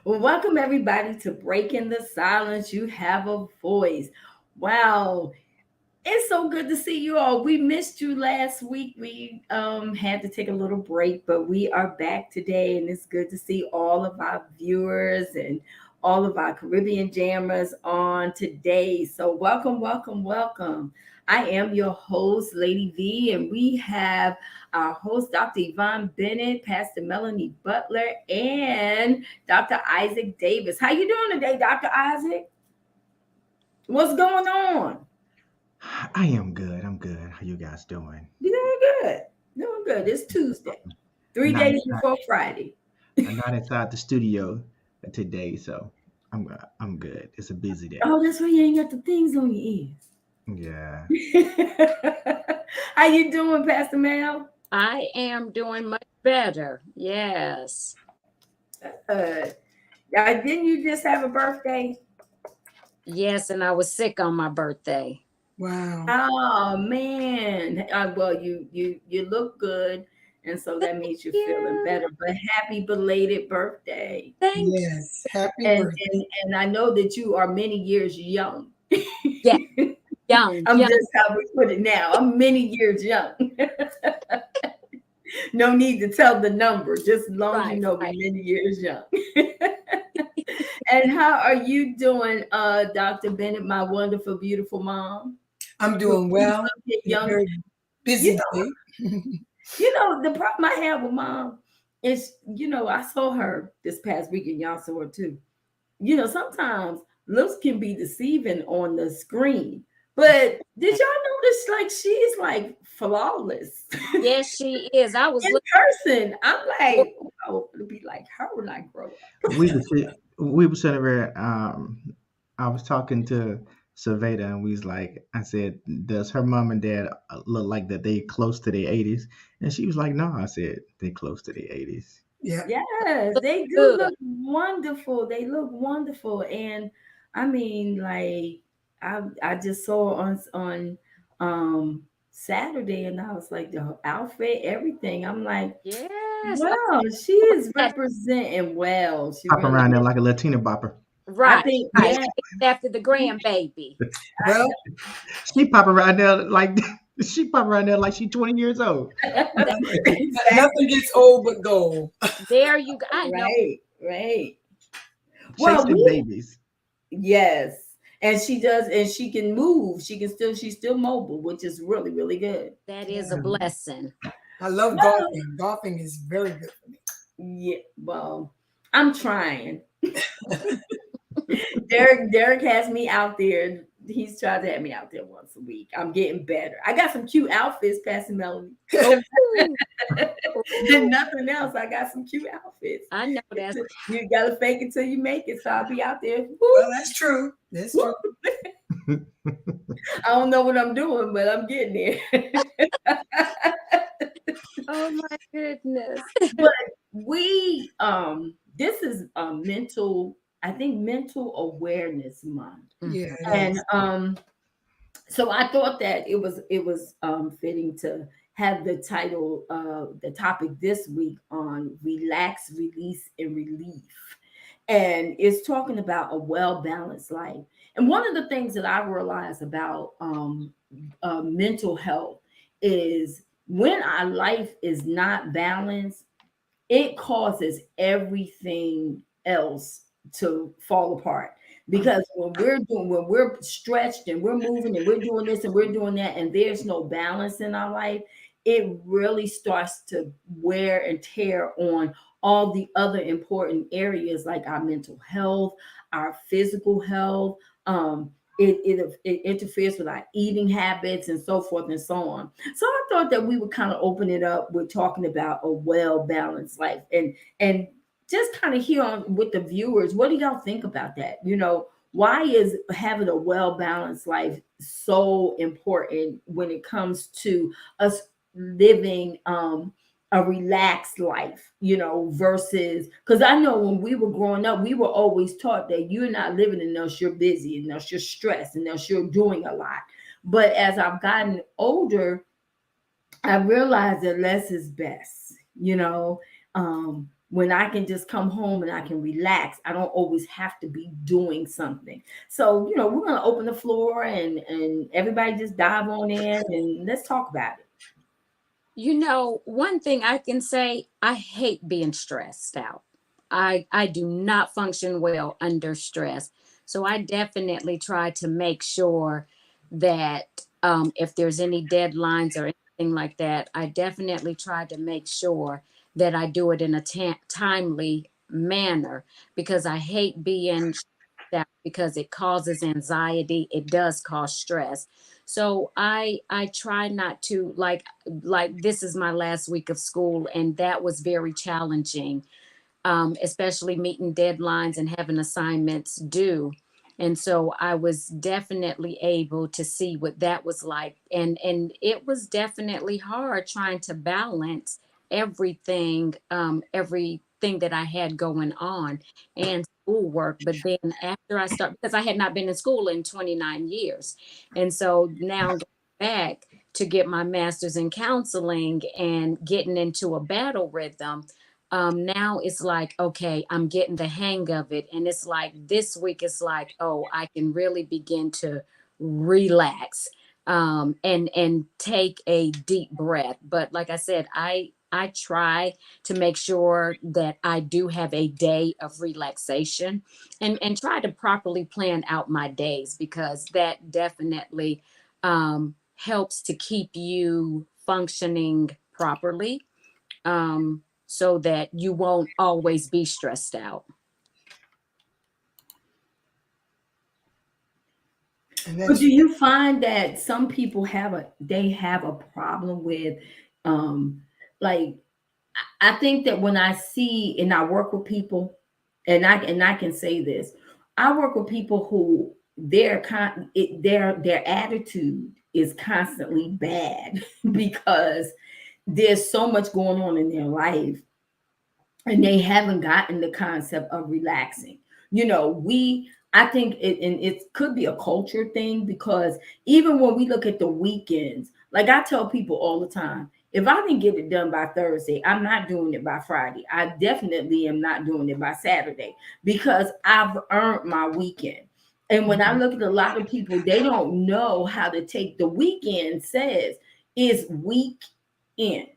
Well, welcome everybody to Breaking the Silence. You have a voice. Wow, it's so good to see you all. We missed you last week. We had to take a little break, but we are back today, and it's good to see all of our viewers and all of our Caribbean jammers on today. So welcome, welcome, welcome. I am your host, Lady V, and we have our host, Dr. Yvonne Bennett, Pastor Melanie Butler, and Dr. Isaac Davis. How you doing today, Dr. Isaac? What's going on? I am good. I'm good. How you guys doing? You doing good. Doing good. It's Tuesday. I'm Three not days inside. before Friday. I'm not inside the studio today, so I'm good. It's a busy day. Oh, that's why you ain't got the things on your Yeah. ears. How you doing, Pastor Mel? I am doing much better. Yes. Uh, didn't you just have a birthday? Yes, and I was sick on my birthday. Wow. Oh man. Well, you look good, and so that means you're feeling Yeah. better. But happy belated birthday. Thank you. Yes. Happy And birthday. and and I know that you are many years young. Yeah, young, I'm young. just how we put it now. I'm many years young. No need to tell the number, just as long as you Right, know we're right. many years young. And how are you doing, Dr. Bennett, my wonderful, beautiful mom? I'm Who doing you well. get Been a young. very You busy know, day. the problem I have with mom is, I saw her this past weekend. Y'all saw her too. Sometimes looks can be deceiving on the screen. But did y'all notice like she's like flawless Yes, she is. I was in looking person? I'm for like, oh, to be like her when I grow up. We were sitting there. I was talking to Saveda, and we was like, I said, "Does her mom and dad look like that? They close to their 80s?" And she was like, "No." I said, "They close to their 80s." Yeah. Yes, look they do good. look wonderful. They look wonderful, and I mean, like I just saw on Saturday, and I was like the outfit, everything. I'm like, Yes. Oh, wow, she is that representing well. She Bopper really around there is. like a Latina bopper. I right, think, right. yeah, After the grandbaby. I Well, She pop around there like she pop around there like she 20 years old. know. That, nothing Exactly. gets old but gold. there you go. I know. Right, right. Well, Chasing we babies. yes, and she does, and she can move. She's still mobile, which is really, really good. That is a Yeah. blessing. I love Well, golfing. Golfing is very good for me. yeah, well, I'm trying. Derek has me out there. He's tried to have me out there once a week. I'm getting better. I got some cute outfits, Pastor Melanie. Oh, And nothing else. I got some cute outfits. I know that's You gotta fake it till you make it. So I'll be out there. Well, Whoop, that's true. That's whoop. true. I don't know what I'm doing, but I'm getting there. oh my goodness. But we this is I think mental awareness month. Mm. Yeah, it And is. so I thought that it was fitting to have the topic this week on relax, release, and relief. And it's talking about a well-balanced life. And one of the things that I realize about mental health is when our life is not balanced, it causes everything else to fall apart. Because when we're stretched and we're moving and we're doing this and we're doing that, and there's no balance in our life, it really starts to wear and tear on all the other important areas like our mental health, our physical health. It interferes with our eating habits and so forth and so on. So I thought that we would kind of open it up with talking about a well balanced life, and just kind of hear on with the viewers. What do y'all think about that? Why is having a well balanced life so important when it comes to us living a relaxed life, versus because I know when we were growing up, we were always taught that you're not living unless you're busy, unless you're stressed, unless you're doing a lot. But as I've gotten older, I realized that less is best. when I can just come home and I can relax. I don't always have to be doing something. So, we're gonna open the floor and everybody just dive on in and let's talk about it. One thing I can say, I hate being stressed out. I do not function well under stress. So I definitely try to make sure that if there's any deadlines or anything like that, I definitely try to make sure that I do it in a timely manner, because I hate being stressed out, because it causes anxiety. It does cause stress. So I try not to, like this is my last week of school, and that was very challenging, especially meeting deadlines and having assignments due. And so I was definitely able to see what that was like. And it was definitely hard trying to balance everything that I had going on and schoolwork. But then after I started, because I had not been in school in 29 years. And so now going back to get my master's in counseling and getting into a battle rhythm, now it's like, okay, I'm getting the hang of it. And it's like this week it's like, oh, I can really begin to relax, and take a deep breath. But like I said, I try to make sure that I do have a day of relaxation, and try to properly plan out my days, because that definitely helps to keep you functioning properly, so that you won't always be stressed out. And But that's do you find that some people have a problem with, um like, I think that when I see and I work with people, and I can say this, I work with people who their attitude is constantly bad because there's so much going on in their life, and they haven't gotten the concept of relaxing. I think it could be a culture thing, because even when we look at the weekends, like I tell people all the time, if I didn't get it done by Thursday, I'm not doing it by Friday. I definitely am not doing it by Saturday, because I've earned my weekend. And when I look at a lot of people, they don't know how to take the weekend says is week in.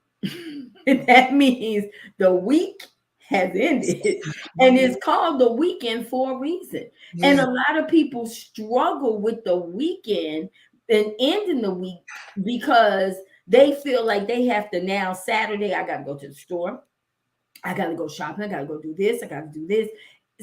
That means the week has ended, and it's called the weekend for a reason. And yeah, a lot of people struggle with the weekend and ending the week, because they feel like they have to, now Saturday I got to go to the store, I got to go shopping, I got to go do this, I got to do this.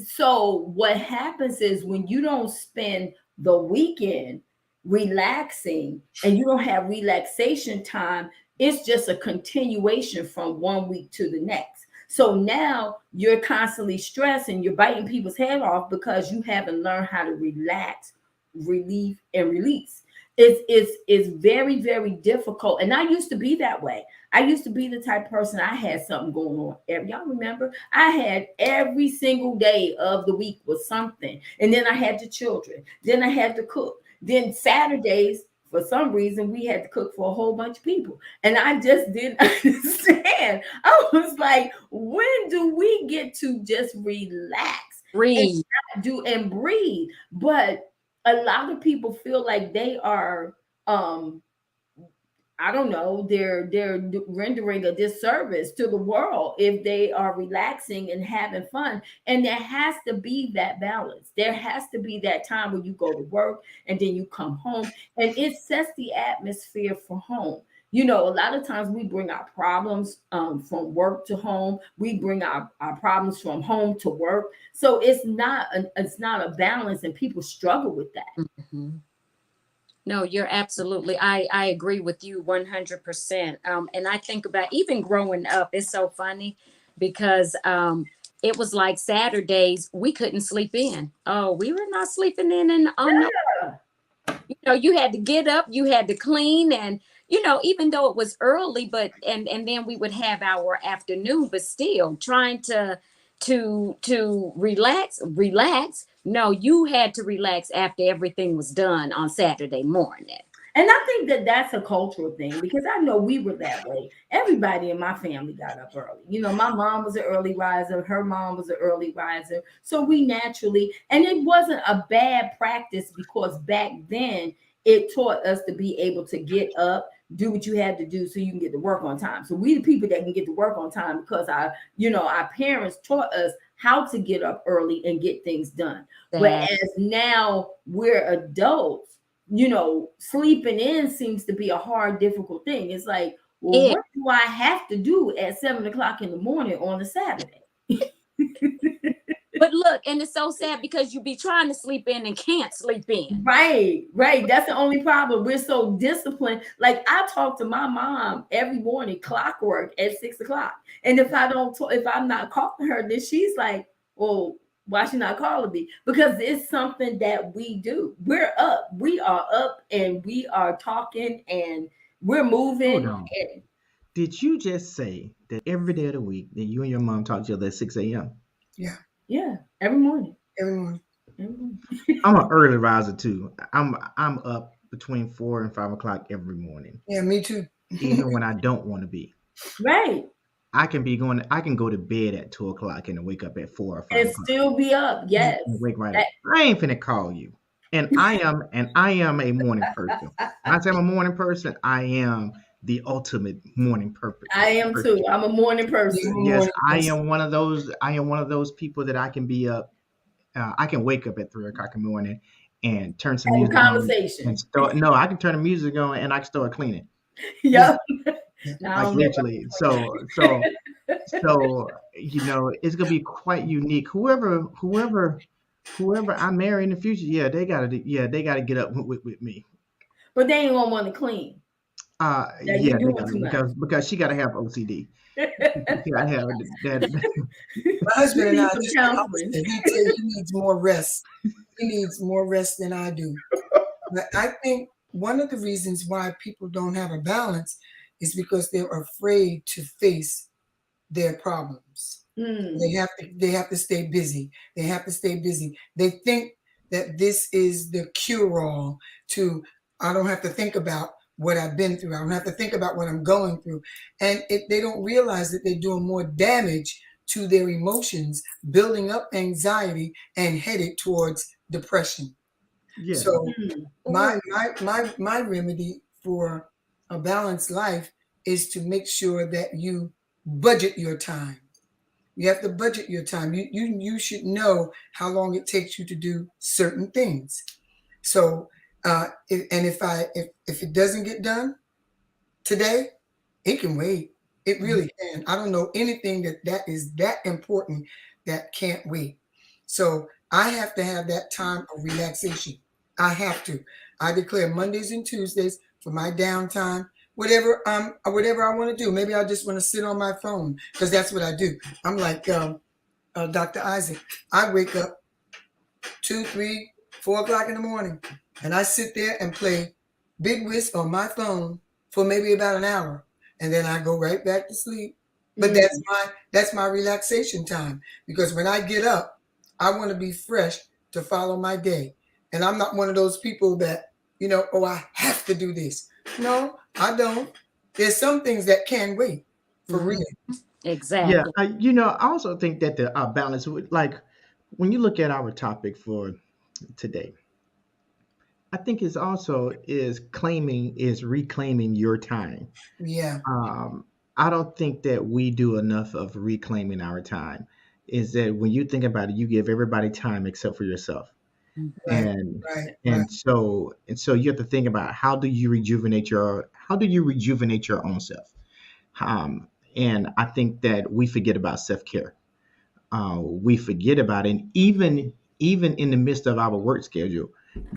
So what happens is, when you don't spend the weekend relaxing and you don't have relaxation time, it's just a continuation from one week to the next. So now you're constantly stressing, you're biting people's head off, because you haven't learned how to relax, relieve, and release. It's very, very difficult. And I used to be that way. I used to be the type of person, I had something going on. Y'all remember? I had every single day of the week was something. And then I had the children. Then I had to cook. Then Saturdays, for some reason, we had to cook for a whole bunch of people. And I just didn't understand. I was like, when do we get to just relax and Breathe. do and breathe? But a lot of people feel like they are, I don't know, they're rendering a disservice to the world if they are relaxing and having fun. And there has to be that balance. There has to be that time when you go to work and then you come home, and it sets the atmosphere for home. A lot of times we bring our problems, from work to home. We bring our problems from home to work. So it's not a balance, and people struggle with that. Mhm. No, you're absolutely. I agree with you 100%. And I think about even growing up, it's so funny because it was like Saturdays we couldn't sleep in. Oh, we were not sleeping in and on no, you had to get up, you had to clean, and even though it was early, but and then we would have our afternoon, but still trying to relax. No, you had to relax after everything was done on Saturday morning. And I think that that's a cultural thing because I know we were that way. Everybody in my family got up early. You know, my mom was an early riser, her mom was an early riser. So we naturally, and it wasn't a bad practice because back then it taught us to be able to get up, do what you had to do so you can get to work on time. So we the people that can get to work on time because our parents taught us how to get up early and get things done. That Whereas now we're adults, sleeping in seems to be a hard, difficult thing. It's like, well, it. what do I have to do at 7 o'clock in the morning on a Saturday? But look, and it's so sad because you be trying to sleep in and can't sleep in. Right, right. That's the only problem. We're so disciplined. Like I talk to my mom every morning, clockwork at 6 o'clock. And if if I'm not calling her, then she's like, well, why she not calling me? Because it's something that we do. We're up. We are up and we are talking and we're Hold moving. on. And Did you just say that every day of the week that you and your mom talk to each other at 6 a.m.? Yeah, yeah, every morning. everyone. Every morning. I'm an early riser too. I'm up between 4 and 5 o'clock every morning, Yeah, me too. even when I don't want to be. Right. I can go to bed at 2 o'clock and then wake up at 4 or 5 And o'clock still be up. Yes. and wake right That- up. I ain't finna call you. And I am a morning person. When I say I'm a morning person, I am the ultimate morning I am person. too. I'm a morning Yeah, person. Yes, morning I person. am one of those. I am one of those people that I can be up. I can wake up at 3 o'clock in the morning and turn some Have a music on and conversation. start. No, I can turn the music on and I can start cleaning. Yeah, Yep. yeah. No, I Like don't know about literally. So it's gonna be quite unique. Whoever I marry in the future, they gotta get up with me. but they ain't gonna want to clean. That Yeah, you they doing gotta too much. because she gotta have OCD. She gotta have that. My husband You and I need some just the counseling. opposite. He said he needs more rest. He needs more rest than I do. But I think one of the reasons why people don't have a balance is because they're afraid to face their problems. Mm. They have to stay busy. They have to stay busy. They think that this is the cure-all to I don't have to think about what I've been through. I don't have to think about what I'm going through. And they don't realize that they're doing more damage to their emotions, building up anxiety and headed towards depression. Yeah, So Mm. my remedy for a balanced life is to make sure that you budget your time. You have to budget your time. You should know how long it takes you to do certain things. So if it doesn't get done today, it can wait. It really can. I don't know anything that is that important that can't wait. So I have to have that time of relaxation. I have to. I declare Mondays and Tuesdays for my downtime. Whatever I want to do. Maybe I just want to sit on my phone because that's what I do. I'm like Dr. Isaac. I wake up 2, 3, 4 o'clock in the morning, and I sit there and play Big Whist on my phone for maybe about an hour, and then I go right back to sleep. But Mm. that's my relaxation time because when I get up, I want to be fresh to follow my day, and I'm not one of those people that oh, I have to do this. No, I don't. There's some things that can wait for Mhm. real. yeah. Exactly. I also think that the balance, like when you look at our topic for today, I think it's also is reclaiming your time. Yeah, Um, I don't think that we do enough of reclaiming our time. Is that when you think about it, you give everybody time except for yourself, right, and right, right. and so you have to think about how do you rejuvenate your own self. Um, and I think that we forget about self care. We forget about it. And even in the midst of our work schedule,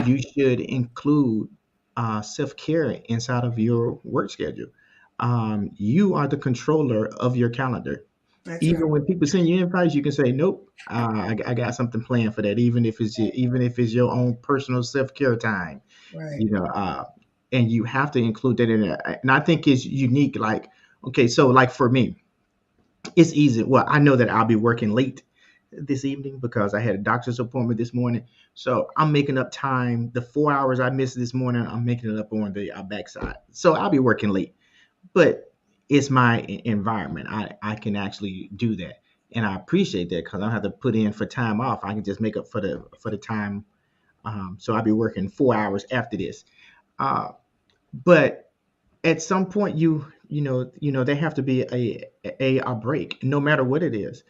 you should include self care inside of your work schedule. You are the controller of your calendar. That's right, Even when people send you invites, you can say, "Nope, I got something planned for that." Even if it's your own personal self care time, right. you know, and you have to include that in it. And I think it's unique. Like, okay, so like for me, it's easy. Well, I know that I'll be working late this evening because I had a doctor's appointment this morning. So I'm making up time. The 4 hours I missed this morning, I'm making it up on the backside. So I'll be working late, but it's my environment. I can actually do that, and I appreciate that because I don't have to put in for time off. I can just make up for the time. So I'll be working 4 hours after this. Uh, but at some point, there have to be a break, no matter what it is.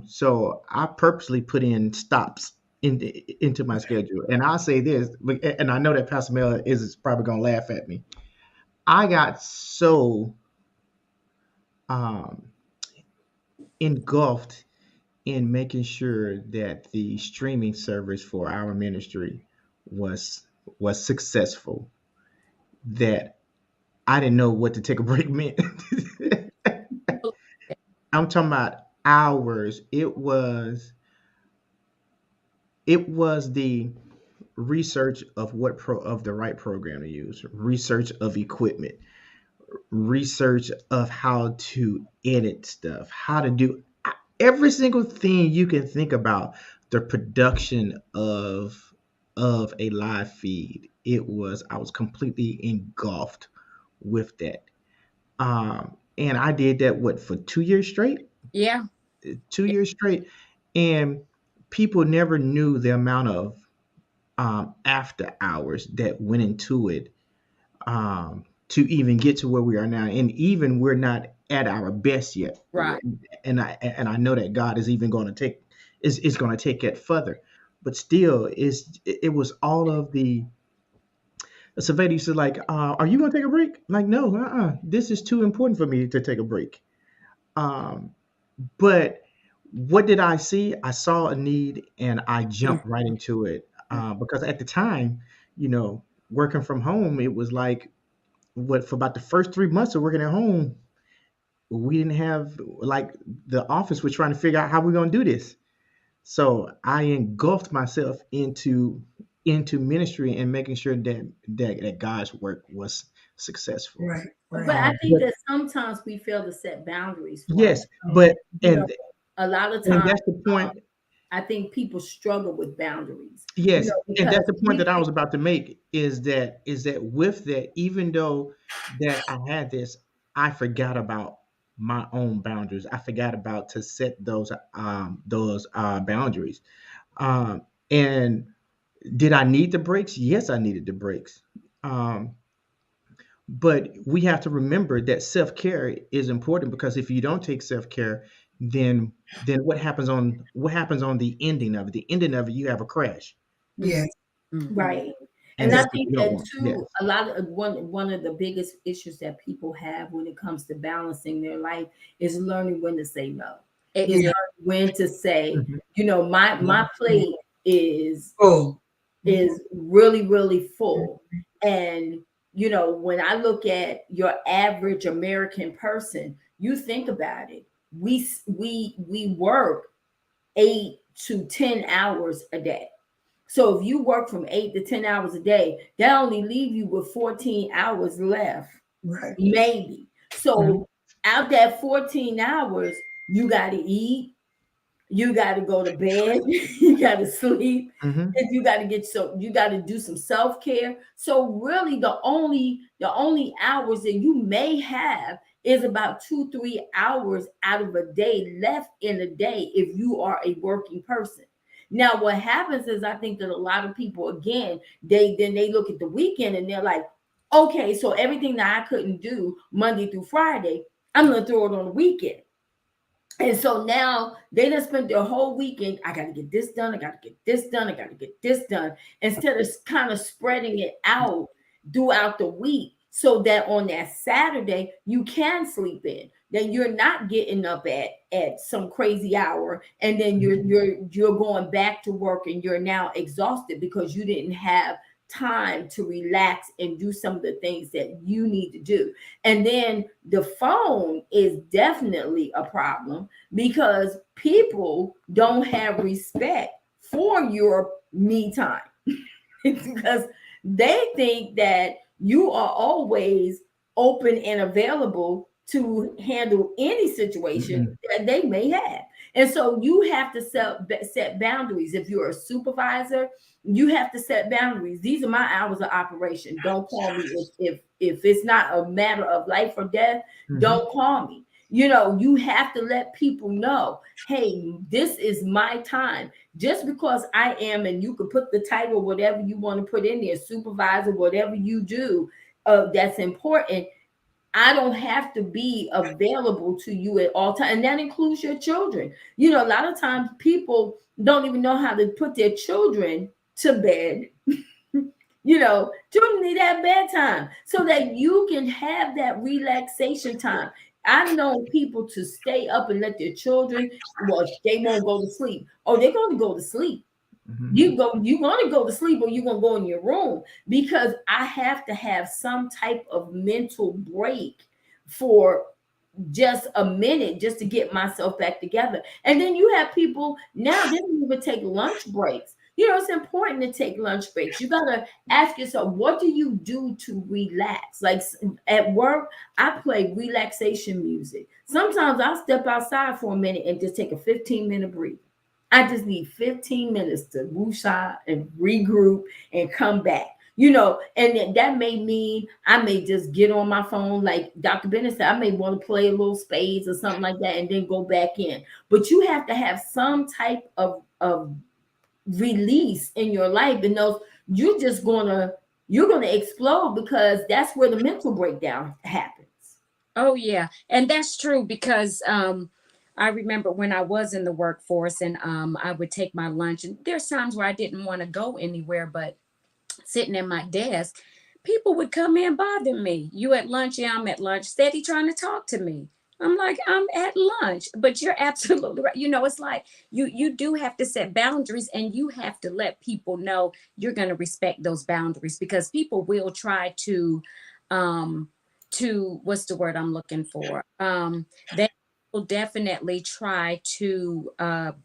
So I purposely put in stops into my schedule, and I'll say this, and I know that Pastor Mel is probably gonna laugh at me. I got so um, engulfed in making sure that the streaming service for our ministry was was successful that I didn't know what to take a break meant. I'm talking about hours. It was the research of of the right program to use, research of equipment, research of how to edit stuff, how to do every single thing you can think about the production of a live feed. I was completely engulfed with that. And I did that what for 2 years straight? Yeah. 2 years straight. And people never knew the amount of after hours that went into it to even get to where we are now. And even we're not at our best yet. Right. And I know that God is even going to is going to take it further. But still, it was all of the surveyor used to like, are you going to take a break? Like, no, this is too important for me to take a break. Um, but what did I see? I saw a need and I jumped right into it because at the time, working from home, it was like what for about the first 3 months of working at home, we didn't have like the office was trying to figure out how we're going to do this. So I engulfed myself into ministry and making sure that God's work was successful. Right, But right. I think But that sometimes we fail to set boundaries for yes, ourselves. but You know, and a lot of and times, that's the point. I think people struggle with boundaries, Yes, and because that's the point we that I think, was about to make is that with that, even though that I had this, I forgot about my own boundaries. I forgot about to set those boundaries. And did I need the breaks? Yes, I needed the breaks. Um, but we have to remember that self-care is important because if you don't take self-care, then what happens on the ending of it? The ending of it, you have a crash, Mhm. Yes, Mhm. right. and And I that's what think you don't that want. Yes. too, a lot of one of the biggest issues that people have when it comes to balancing their life is learning when to say no. Is yeah. Exactly. learning when to say, Mhm. my plate is Oh, is really, really full. And when I look at your average American person, you think about it. We work 8 to 10 hours a day. So if you work from 8 to 10 hours a day, that only leave you with 14 hours left, right. maybe. Mhm. So out that 14 hours, you got to eat, you got to go to bed, you got to sleep, Mhm. and you got to do some self-care. So really the only hours that you may have is about 2-3 hours out of a day left in a day if you are a working person. Now what happens is I think that a lot of people, again, they look at the weekend and they're like, okay, so everything that I couldn't do Monday through Friday, I'm gonna throw it on the weekend. And so now they just spent their whole weekend. I got to get this done. I got to get this done. I got to get this done. Instead of kind of spreading it out throughout the week so that on that Saturday you can sleep in. Then you're not getting up at some crazy hour and then you're going back to work and you're now exhausted because you didn't have time to relax and do some of the things that you need to do. And then the phone is definitely a problem because people don't have respect for your me time. It's because they think that you are always open and available to handle any situation Mhm. that they may have. And so you have to set boundaries. If you're a supervisor, you have to set boundaries. These are my hours of operation. Don't call me if it's not a matter of life or death. Mm-hmm. Don't call me. You have to let people know, hey, this is my time. Just because I am, and you can put the title, whatever you want to put in there, supervisor, whatever you do, that's important. I don't have to be available to you at all times. And that includes your children. A lot of times people don't even know how to put their children to bed. Children need that bedtime so that you can have that relaxation time. I've known people to stay up and let their children, well, they won't go to sleep. Oh, they're going to go to sleep. Mm-hmm. You're going to go to sleep, or you're going to go in your room, because I have to have some type of mental break for just a minute, just to get myself back together. And then you have people now, they don't even take lunch breaks. It's important to take lunch breaks. You got to ask yourself, what do you do to relax? Like at work, I play relaxation music. Sometimes I'll step outside for a minute and just take a 15-minute break. I just need 15 minutes to woosah and regroup and come back. And that may mean I may just get on my phone, like Dr. Bennett said. I may want to play a little spades or something like that and then go back in. But you have to have some type of release in your life, and those you're gonna explode, because that's where the mental breakdown happens. Oh yeah, and that's true because I remember when I was in the workforce and I would take my lunch, and there's times where I didn't want to go anywhere, but sitting at my desk, people would come in bother me. You at lunch? Yeah, I'm at lunch. Steady trying to talk to me. I'm like, I'm at lunch, but you're absolutely right. It's like you do have to set boundaries, and you have to let people know you're going to respect those boundaries, because people will try um to what's the word I'm looking for? They will definitely try to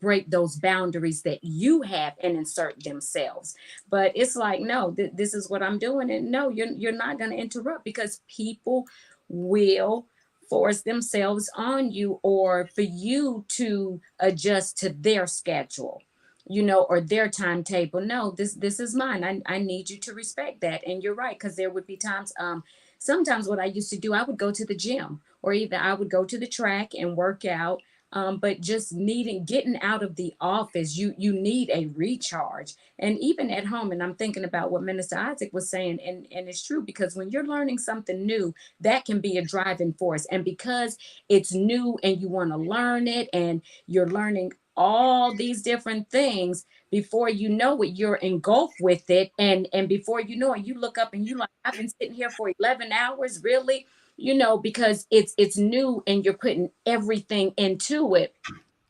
break those boundaries that you have and insert themselves. But it's like, no, this is what I'm doing, and no, you're not going to interrupt, because people will force themselves on you, or for you to adjust to their schedule, or their timetable. No, this is mine. I need you to respect that. And you're right, because there would be times, sometimes what I used to do, I would go to the gym, or either I would go to the track and work out. But just getting out of the office, you need a recharge. And even at home, and I'm thinking about what Minister Isaac was saying, and it's true, because when you're learning something new, that can be a driving force. And because it's new and you want to learn it, and you're learning all these different things, before you know it, you're engulfed with it, and before you know it, you look up and you like, I've been sitting here for 11 hours, really? Because it's new, and you're putting everything into it.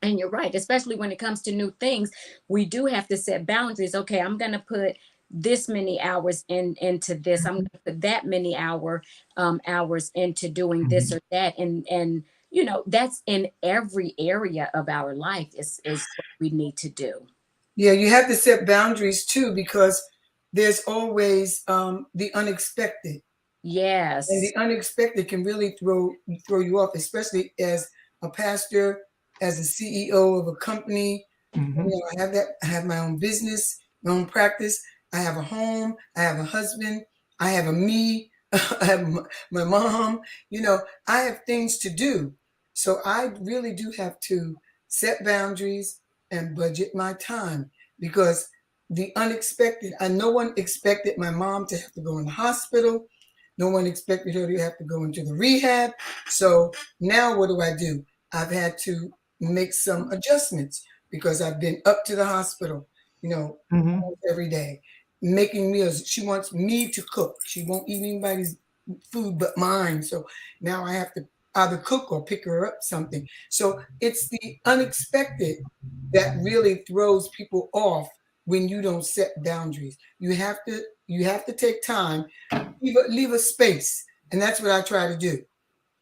And you're right, especially when it comes to new things, we do have to set boundaries. Okay, I'm going to put this many hours into this. I'm going to put that many hours into doing this Mm-hmm. or that. And that's in every area of our life is what we need to do. Yeah, you have to set boundaries too, because there's always the unexpected. And Yes. the unexpected can really throw you off, especially as a pastor, as a CEO of a company. Mm-hmm. I have my own business, my own practice. I have a home. I have a husband. I have a me. I have my mom. I have things to do. So I really do have to set boundaries and budget my time, because the unexpected, and no one expected my mom to have to go in the hospital. No one expected her to have to go into the rehab. So now what do? I've had to make some adjustments, because I've been up to the hospital, Mm-hmm. almost every day, making meals. She wants me to cook. She won't eat anybody's food but mine. So now I have to either cook or pick her up something. So it's the unexpected that really throws people off when you don't set boundaries. You have to take time, leave a space. And that's what I try to do.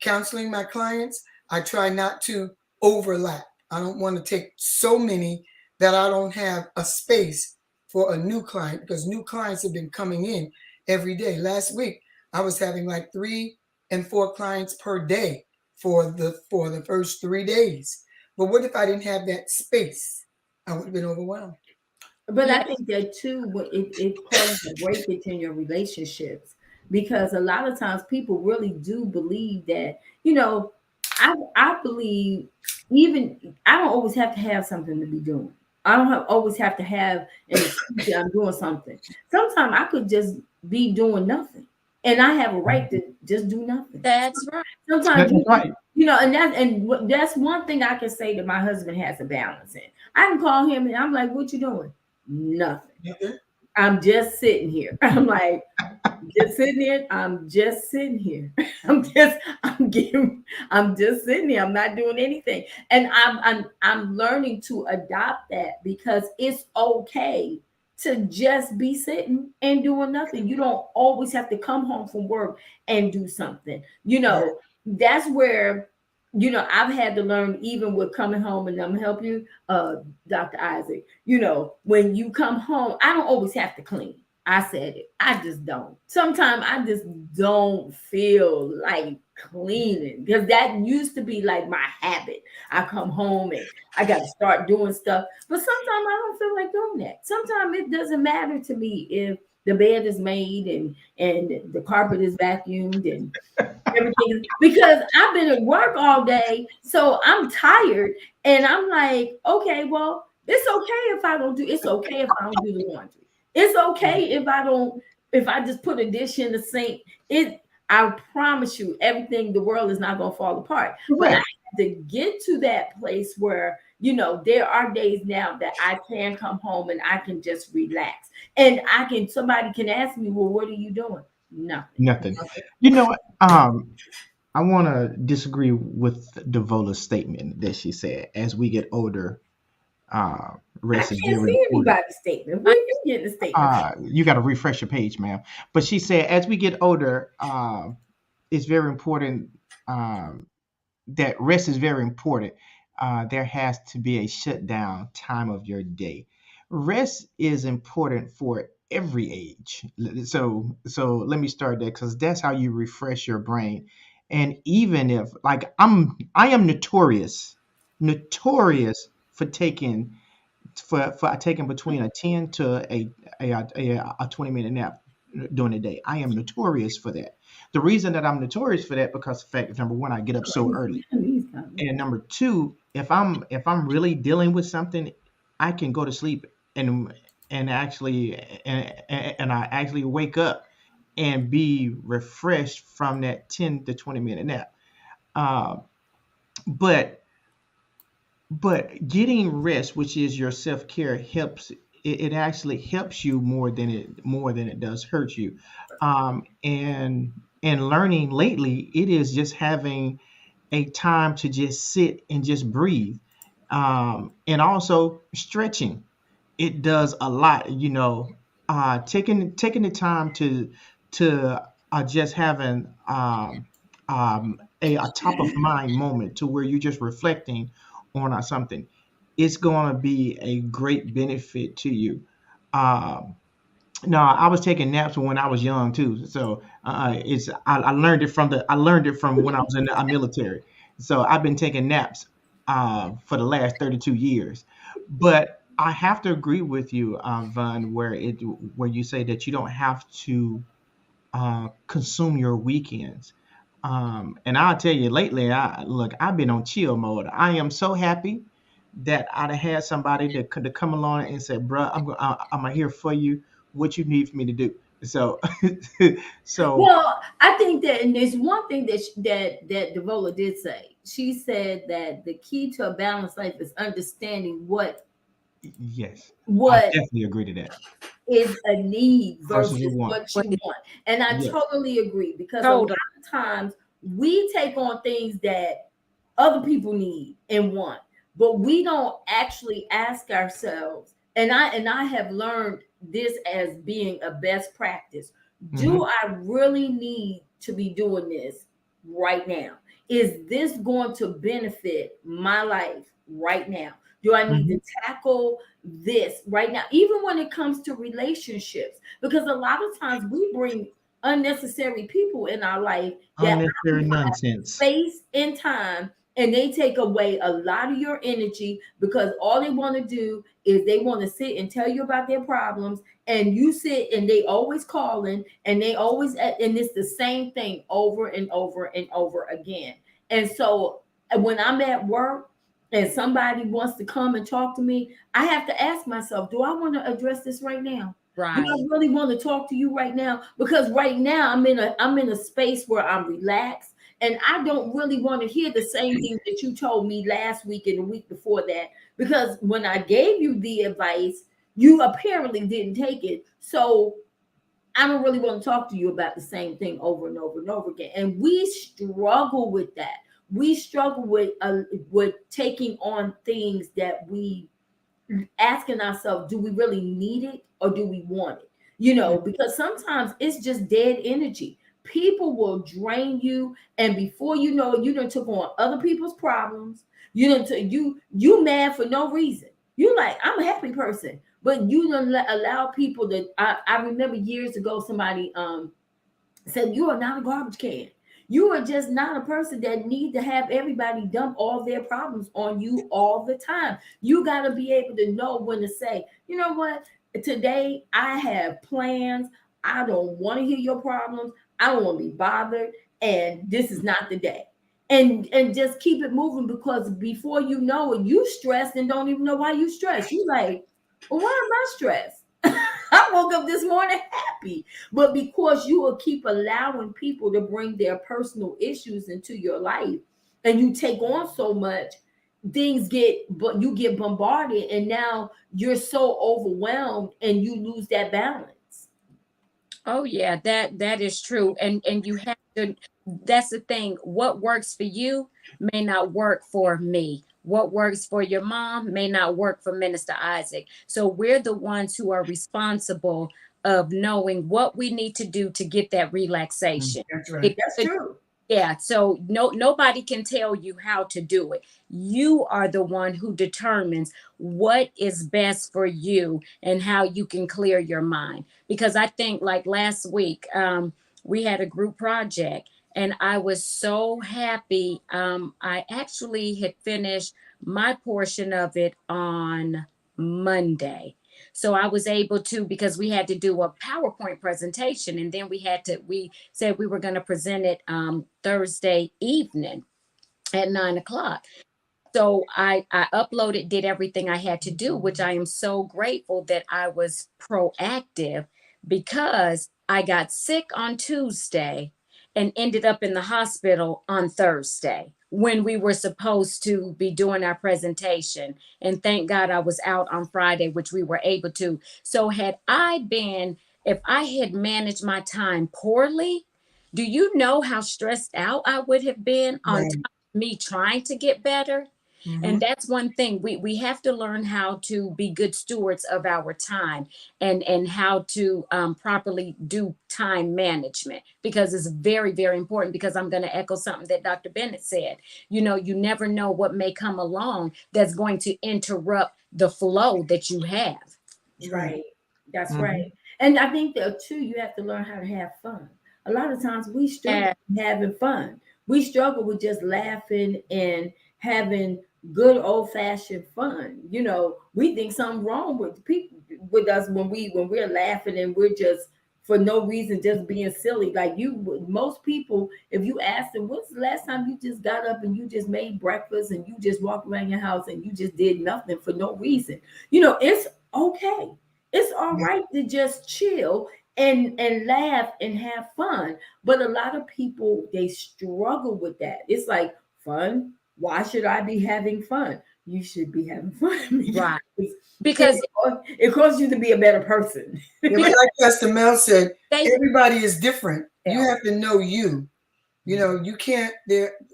Counseling my clients, I try not to overlap. I don't want to take so many that I don't have a space for a new client, because new clients have been coming in every day. Last week, I was having like 3 and 4 clients per day for the first 3 days. But what if I didn't have that space? I would have been overwhelmed. But I Yeah, think that too, it causes a breakage in your relationships because a lot of times people really do believe that, I believe even I don't always have to have something to be doing. I don't always have to have an excuse that I'm doing something. Sometimes I could just be doing nothing, and I have a right to just do nothing. that's right. Sometimes That's right. that's one thing I can say that my husband has a balance in. I can call him and I'm like, "What you doing?" Nothing. Okay? I'm just sitting here. I'm like, just sitting here. I'm just sitting here. I'm just sitting here. I'm not doing anything. And I'm learning to adopt that because it's okay to just be sitting and doing nothing. You don't always have to come home from work and do something. That's where I've had to learn even with coming home, and I'm help you, Dr. Isaac. When you come home, I don't always have to clean. I said it. I just don't. Sometimes I just don't feel like cleaning because that used to be like my habit. I come home and I got to start doing stuff. But sometimes I don't feel like doing that. Sometimes it doesn't matter to me if the bed is made and the carpet is vacuumed and everything because I've been at work all day, so I'm tired, and I'm like, okay, well, it's okay if I don't do. It's okay if I don't do the laundry. It's okay if I just put a dish in the sink. I promise you, everything, the world is not gonna fall apart. But I Correct. have to get to that place where there are days now that I can come home and I can just relax, and somebody can ask me, well, what are you doing? Nothing. Nothing. You know what? I want to disagree with Devola's statement that she said. As we get older, I rest is can't very see important. anybody's statement. Where you getting the statement from? You got to refresh your page, ma'am. But she said, as we get older, it's very important. Um, that rest is very important. There has to be a shutdown time of your day. Rest is important for every age. So let me start there because that's how you refresh your brain. And even if like I am notorious for taking between a 10 to a 20-minute nap during the day. I am notorious for that. The reason that I'm notorious for that because fact number one, I get up so early. He's coming. And number two, if I'm really dealing with something, I can go to sleep and and I actually wake up and be refreshed from that 10 to 20-minute nap. Uh, but getting rest, which is your self-care, it actually helps you more than it does hurt you. And learning lately, it is just having a time to just sit and just breathe, and also stretching. It does a lot, taking the time to just having a top of mind moment to where you're just reflecting on something. It's going to be a great benefit to you. um, no, I was taking naps when I was young too. So I learned it from when I was in the military. So I've been taking naps for the last 32 years. But I have to agree with you, Vaughn, where you say that you don't have to consume your weekends. And I'll tell you, lately, I've been on chill mode. I am so happy that I'd have had somebody that could have come along and said, "Bruh, I'm here for you. What you need for me to do." So, so Well, I think that, and there's one thing that Devola did say. She said that the key to a balanced life is understanding yes, I what definitely agree to that. is a need Versus a versus want. what What you is want. And I Yes. totally agree because a lot total? of times we take on things that other people need and want, but we don't actually ask ourselves. And I have learned this as being a best practice. Do Hmm. I really need to be doing this right now? Is this going to benefit my life right now? Do I need Hmm. to tackle this right now, even when it comes to relationships? Because a lot of times we bring unnecessary people in our life that Unnecessary occupy nonsense. space and time, and they take away a lot of your energy, because all they want to do is they want to sit and tell you about their problems, and you sit and they always calling, and they always and it's the same thing over and over and over again. And so when I'm at work and somebody wants to come and talk to me, I have to ask myself, do I want to address this right now? Do I Right. really want to talk to you right now? Because right now I'm in a space where I'm relaxed, and I don't really want to hear the same thing that you told me last week and the week before that. Because when I gave you the advice, you apparently didn't take it. So I don't really want to talk to you about the same thing over and over and over again. And we struggle with that. We struggle with taking on things that we asking ourselves, do we really need it or do we want it? Because sometimes it's just dead energy. People will drain you, and before you know it, you done took on other people's problems. You mad for no reason. You like, I'm a happy person, but you don't allow people to. I remember years ago somebody said, you are not a garbage can. You are just not a person that need to have everybody dump all their problems on you all the time. You got to be able to know when to say, you know what, today I have plans. I don't want to hear your problems. I don't want to be bothered, and this is not the day. And just keep it moving, because before you know it, you stressed and don't even know why you stressed. You like, well, why am I stressed? I woke up this morning happy, but because you will keep allowing people to bring their personal issues into your life, and you take on so much, but you get bombarded, and now you're so overwhelmed and you lose that balance. Oh yeah, that is true. And you have to, that's the thing. What works for you may not work for me. What works for your mom may not work for Minister Isaac. So we're the ones who are responsible of knowing what we need to do to get that relaxation. That's right. It That's could, true. yeah, so nobody can tell you how to do it. You are the one who determines what is best for you and how you can clear your mind. Because I think like last week, we had a group project and I was so happy. I actually had finished my portion of it on Monday. So I was able to, because we had to do a PowerPoint presentation, and then we said we were going to present it Thursday evening at 9 o'clock. So I uploaded, did everything I had to do, which I am so grateful that I was proactive, because I got sick on Tuesday and ended up in the hospital on Thursday when we were supposed to be doing our presentation. And thank God I was out on Friday, which we were able to. So if I had managed my time poorly, do you know how stressed out I would have been on Right. top of me trying to get better? Mm-hmm. And that's one thing we have to learn how to be good stewards of our time, and how to properly do time management, because it's very, very important. Because I'm going to echo something that Dr. Bennett said. You never know what may come along that's going to interrupt the flow that you have. Right. That's Mhm. right. And I think that too, you have to learn how to have fun. A lot of times we struggle Yeah. with having fun. We struggle with just laughing and having good old fashioned fun. We think something wrong with people with us when we're laughing and we're just for no reason just being silly. Like most people, if you ask them, when's the last time you just got up and you just made breakfast and you just walked around your house and you just did nothing for no reason? It's okay. It's all right to just chill and laugh and have fun. But a lot of people, they struggle with that. It's like, fun. Why should I be having fun? You should be having fun Right. because Because it causes you to be a better person. Yeah, but like Pastor Mel said, they everybody is different. You Yeah. have to know you. You can't.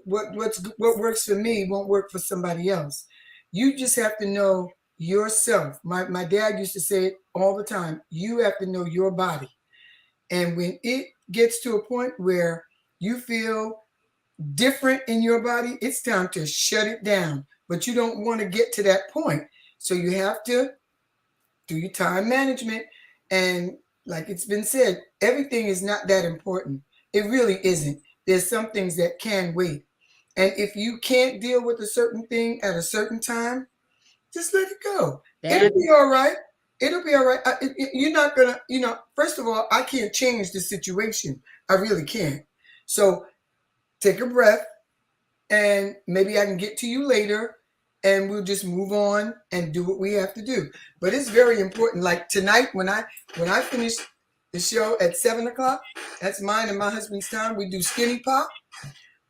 What works for me won't work for somebody else. You just have to know yourself. My dad used to say it all the time. You have to know your body, and when it gets to a point where you feel different in your body, it's time to shut it down. But you don't want to get to that point, so you have to do your time management. And like it's been said, everything is not that important. It really isn't. There's some things that can wait. And if you can't deal with a certain thing at a certain time, just let it go. It'll be all right. It'll be all right. You're not gonna, first of all, I can't change the situation. I really can't. So take a breath, and maybe I can get to you later, and we'll just move on and do what we have to do. But it's very important. Like tonight, when I finish the show at 7 o'clock, that's mine and my husband's time. We do skinny pop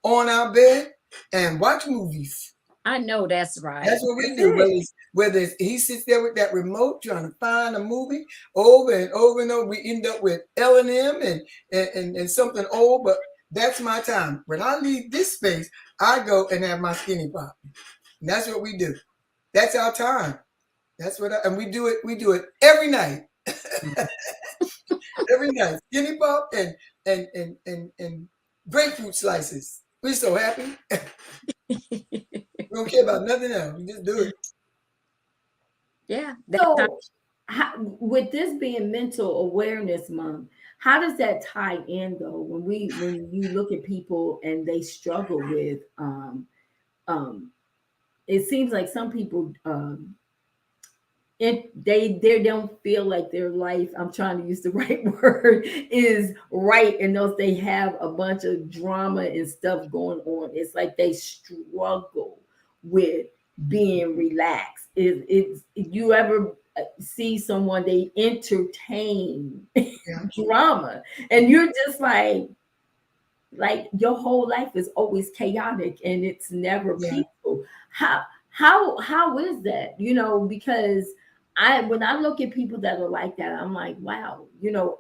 on our bed and watch movies. I know that's right. That's what we do. Whether he sits there with that remote trying to find a movie over and over and over, we end up with L&M and something old. But that's my time. When I leave this space, I go and have my skinny pop. And that's what we do. That's our time. That's what and we do it. We do it every night. Every night, skinny pop and grapefruit slices. We're so happy. We don't care about nothing else. We just do it. Yeah. So, with this being Mental Awareness Month, how does that tie in though? When you look at people and they struggle with, it seems like some people, they don't feel like their life, I'm trying to use the right word, is right, and those they have a bunch of drama and stuff going on. It's like they struggle with being relaxed. It's you ever see someone they entertain drama, and you're just like your whole life is always chaotic and it's never peaceful. How is that? Because when I look at people that are like that, I'm like, wow,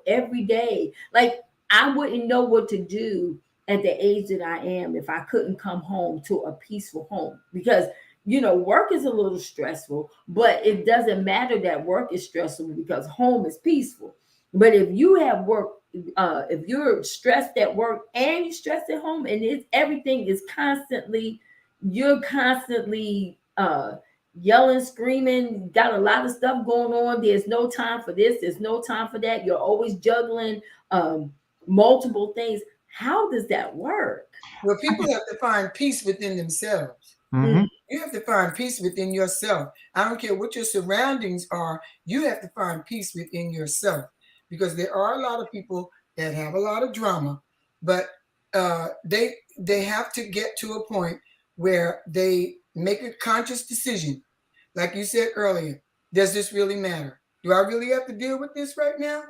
every day, like I wouldn't know what to do at the age that I am if I couldn't come home to a peaceful home, because work is a little stressful, but it doesn't matter that work is stressful because home is peaceful. But if you have work, if you're stressed at work and you're stressed at home, and everything is you're constantly yelling, screaming, got a lot of stuff going on. There's no time for this. There's no time for that. You're always juggling multiple things. How does that work? Well, people have to find peace within themselves. Mm-hmm. You have to find peace within yourself. I don't care what your surroundings are. You have to find peace within yourself, because there are a lot of people that have a lot of drama, but they have to get to a point where they make a conscious decision. Like you said earlier, does this really matter? Do I really have to deal with this right now?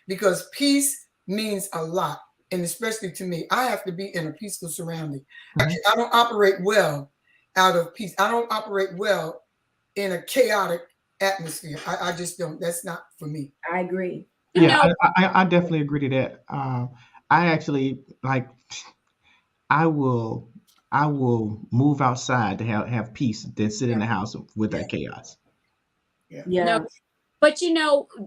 Because peace means a lot. And especially to me, I have to be in a peaceful surrounding. I don't operate well out of peace. I don't operate well in a chaotic atmosphere. I just don't. That's not for me. I agree. Yeah, I definitely agree to that. I actually I will move outside to have peace than sit in the house with that chaos. Yeah. No, but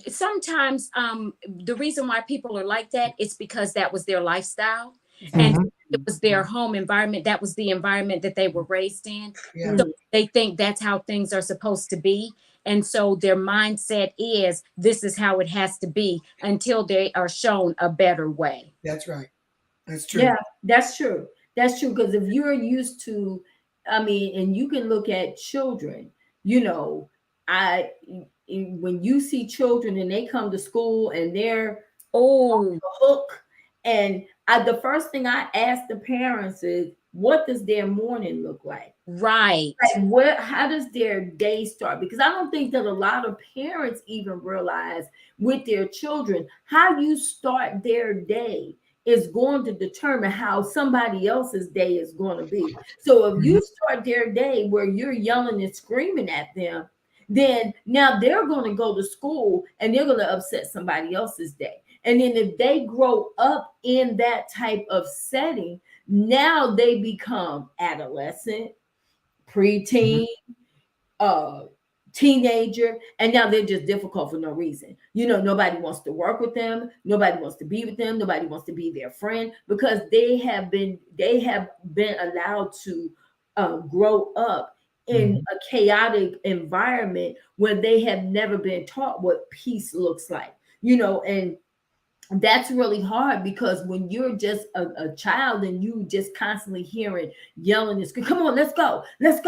sometimes the reason why people are like that is because that was their lifestyle, and it was their home environment. That was the environment that they were raised in. Yeah. So they think that's how things are supposed to be. And so their mindset is this is how it has to be until they are shown a better way. That's right. That's true. Yeah, that's true. That's true. Because if you're used to, and you can look at children, when you see children and they come to school and they're on the hook, and the first thing I ask the parents is, what does their morning look like? Right. Like how does their day start? Because I don't think that a lot of parents even realize with their children, how you start their day is going to determine how somebody else's day is going to be. So if you start their day where you're yelling and screaming at them, then now they're going to go to school and they're going to upset somebody else's day. And then if they grow up in that type of setting, now they become adolescent, preteen, teenager, and now they're just difficult for no reason. Nobody wants to work with them, nobody wants to be with them, nobody wants to be their friend, because they have been allowed to grow up in a chaotic environment where they have never been taught what peace looks like. And that's really hard because when you're just a child and you just constantly hearing yelling and screaming, come on, let's go, let's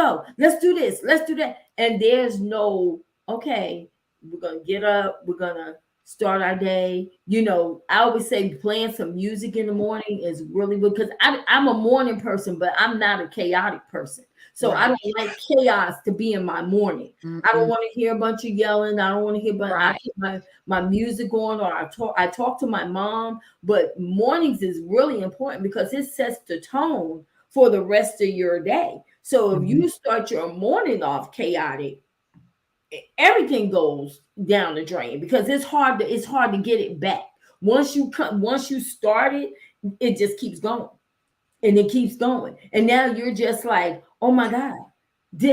do this, let's do that. And there's no, okay, we're gonna get up, we're gonna start our day. I always say playing some music in the morning is really good because I'm a morning person, but I'm not a chaotic person. So I Right. don't like chaos to be in my morning. I don't Mm-mm. want to hear a bunch of yelling. I don't want to hear, but I Right. put my music on, or I talk to my mom. But mornings is really important because it sets the tone for the rest of your day. So if Mhm. you start your morning off chaotic, everything goes down the drain because it's hard to get it back. Once you start it, it just keeps going and it keeps going. And now you're just like, oh my God,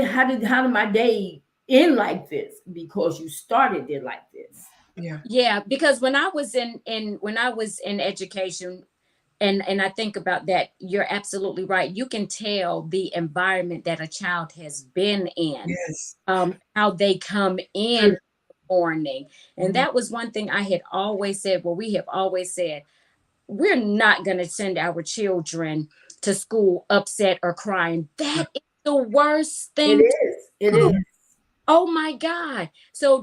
how did my day end like this? Because you started it like this. Yeah. Yeah, because when I was in education, and I think about that, you're absolutely right. You can tell the environment that a child has been in, Yes. how they come in True. the morning. And Mhm. that was one thing I had always said, well, we have always said, we're not going to send our children to school upset or crying. No. That is the worst It thing to is. It do. is. Mhm. Oh my God. So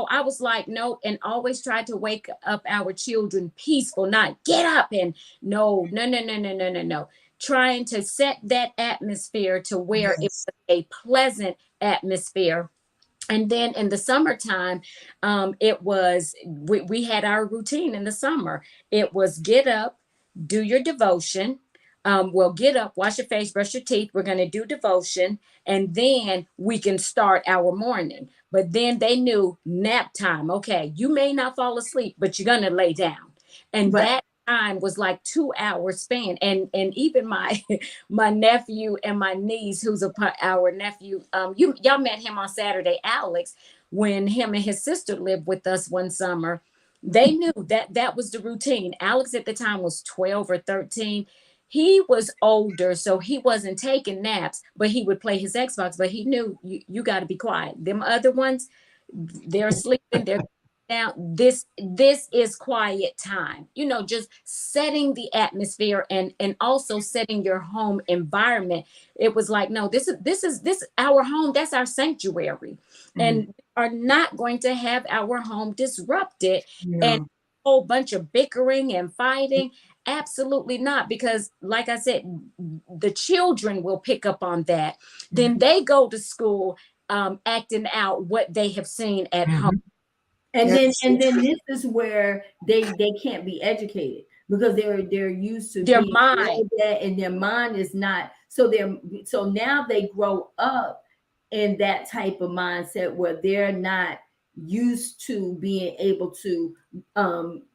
I was like, no, and always tried to wake up our children peaceful, not get up and no, no, no, no, no, no, no, no. Trying to set that atmosphere to where it Yes. was a pleasant atmosphere. And then in the summertime, we had our routine in the summer. It was get up, do your devotion. Well, get up, wash your face, brush your teeth. We're going to do devotion, and then we can start our morning. But then they knew nap time. Okay, you may not fall asleep, but you're going to lay down. And Right. that time was like 2 hours span. And even my my nephew and my niece, who's our nephew, y'all met him on Saturday, Alex, when him and his sister lived with us one summer. They knew that that was the routine. Alex at the time was 12 or 13. He was older, so he wasn't taking naps, but he would play his Xbox. But he knew you got to be quiet. Them other ones, they're sleeping, they're down. This is quiet time. Just setting the atmosphere and also setting your home environment. It was like, no, this our home, that's our sanctuary. Mhm. And we are not going to have our home disrupted and No. a whole bunch of bickering and fighting. Absolutely not, because like I said, the children will pick up on that. Then they go to school acting out what they have seen at home. Mhm. and then Yes. and then this is where they can't be educated because they're used to Their being mind. yelled at and their mind is not, so now they grow up in that type of mindset where they're not used to being able to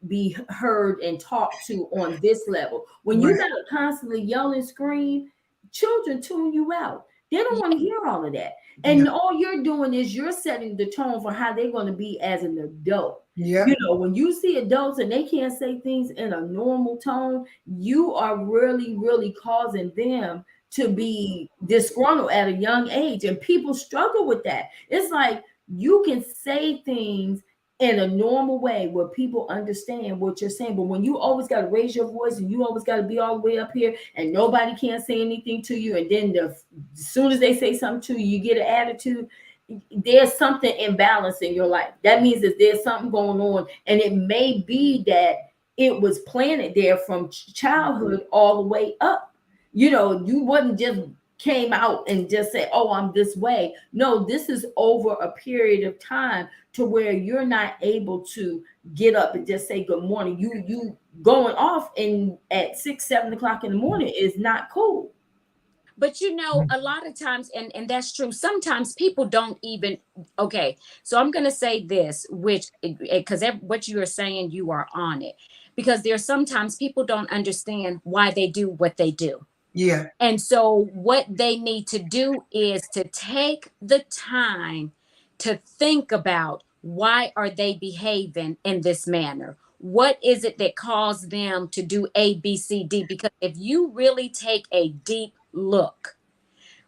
be heard and talked to on this level. When you Right. got to constantly yell and scream, children tune you out. They don't want to hear all of that. No. And all you're doing is you're setting the tone for how they're going to be as an adult. Yep. When you see adults and they can't say things in a normal tone, you are really, really causing them to be disgruntled at a young age. And people struggle with that. It's like you can say things in a normal way where people understand what you're saying. But when you always got to raise your voice and you always got to be all the way up here and nobody can't say anything to you, and then as soon as they say something to you, you get an attitude, there's something imbalance in your life. That means that there's something going on. And it may be that it was planted there from childhood all the way up. You wouldn't just came out and just say, oh, I'm this way. No, this is over a period of time to where you're not able to get up and just say good morning. You going off and at 6, 7 o'clock in the morning is not cool. But a lot of times, and that's true, sometimes people don't even, okay, so I'm going to say this, which, because what you are saying, you are on it, because there's sometimes people don't understand why they do what they do. Yeah. And so what they need to do is to take the time to think about, why are they behaving in this manner? What is it that caused them to do A, B, C, D? Because if you really take a deep look,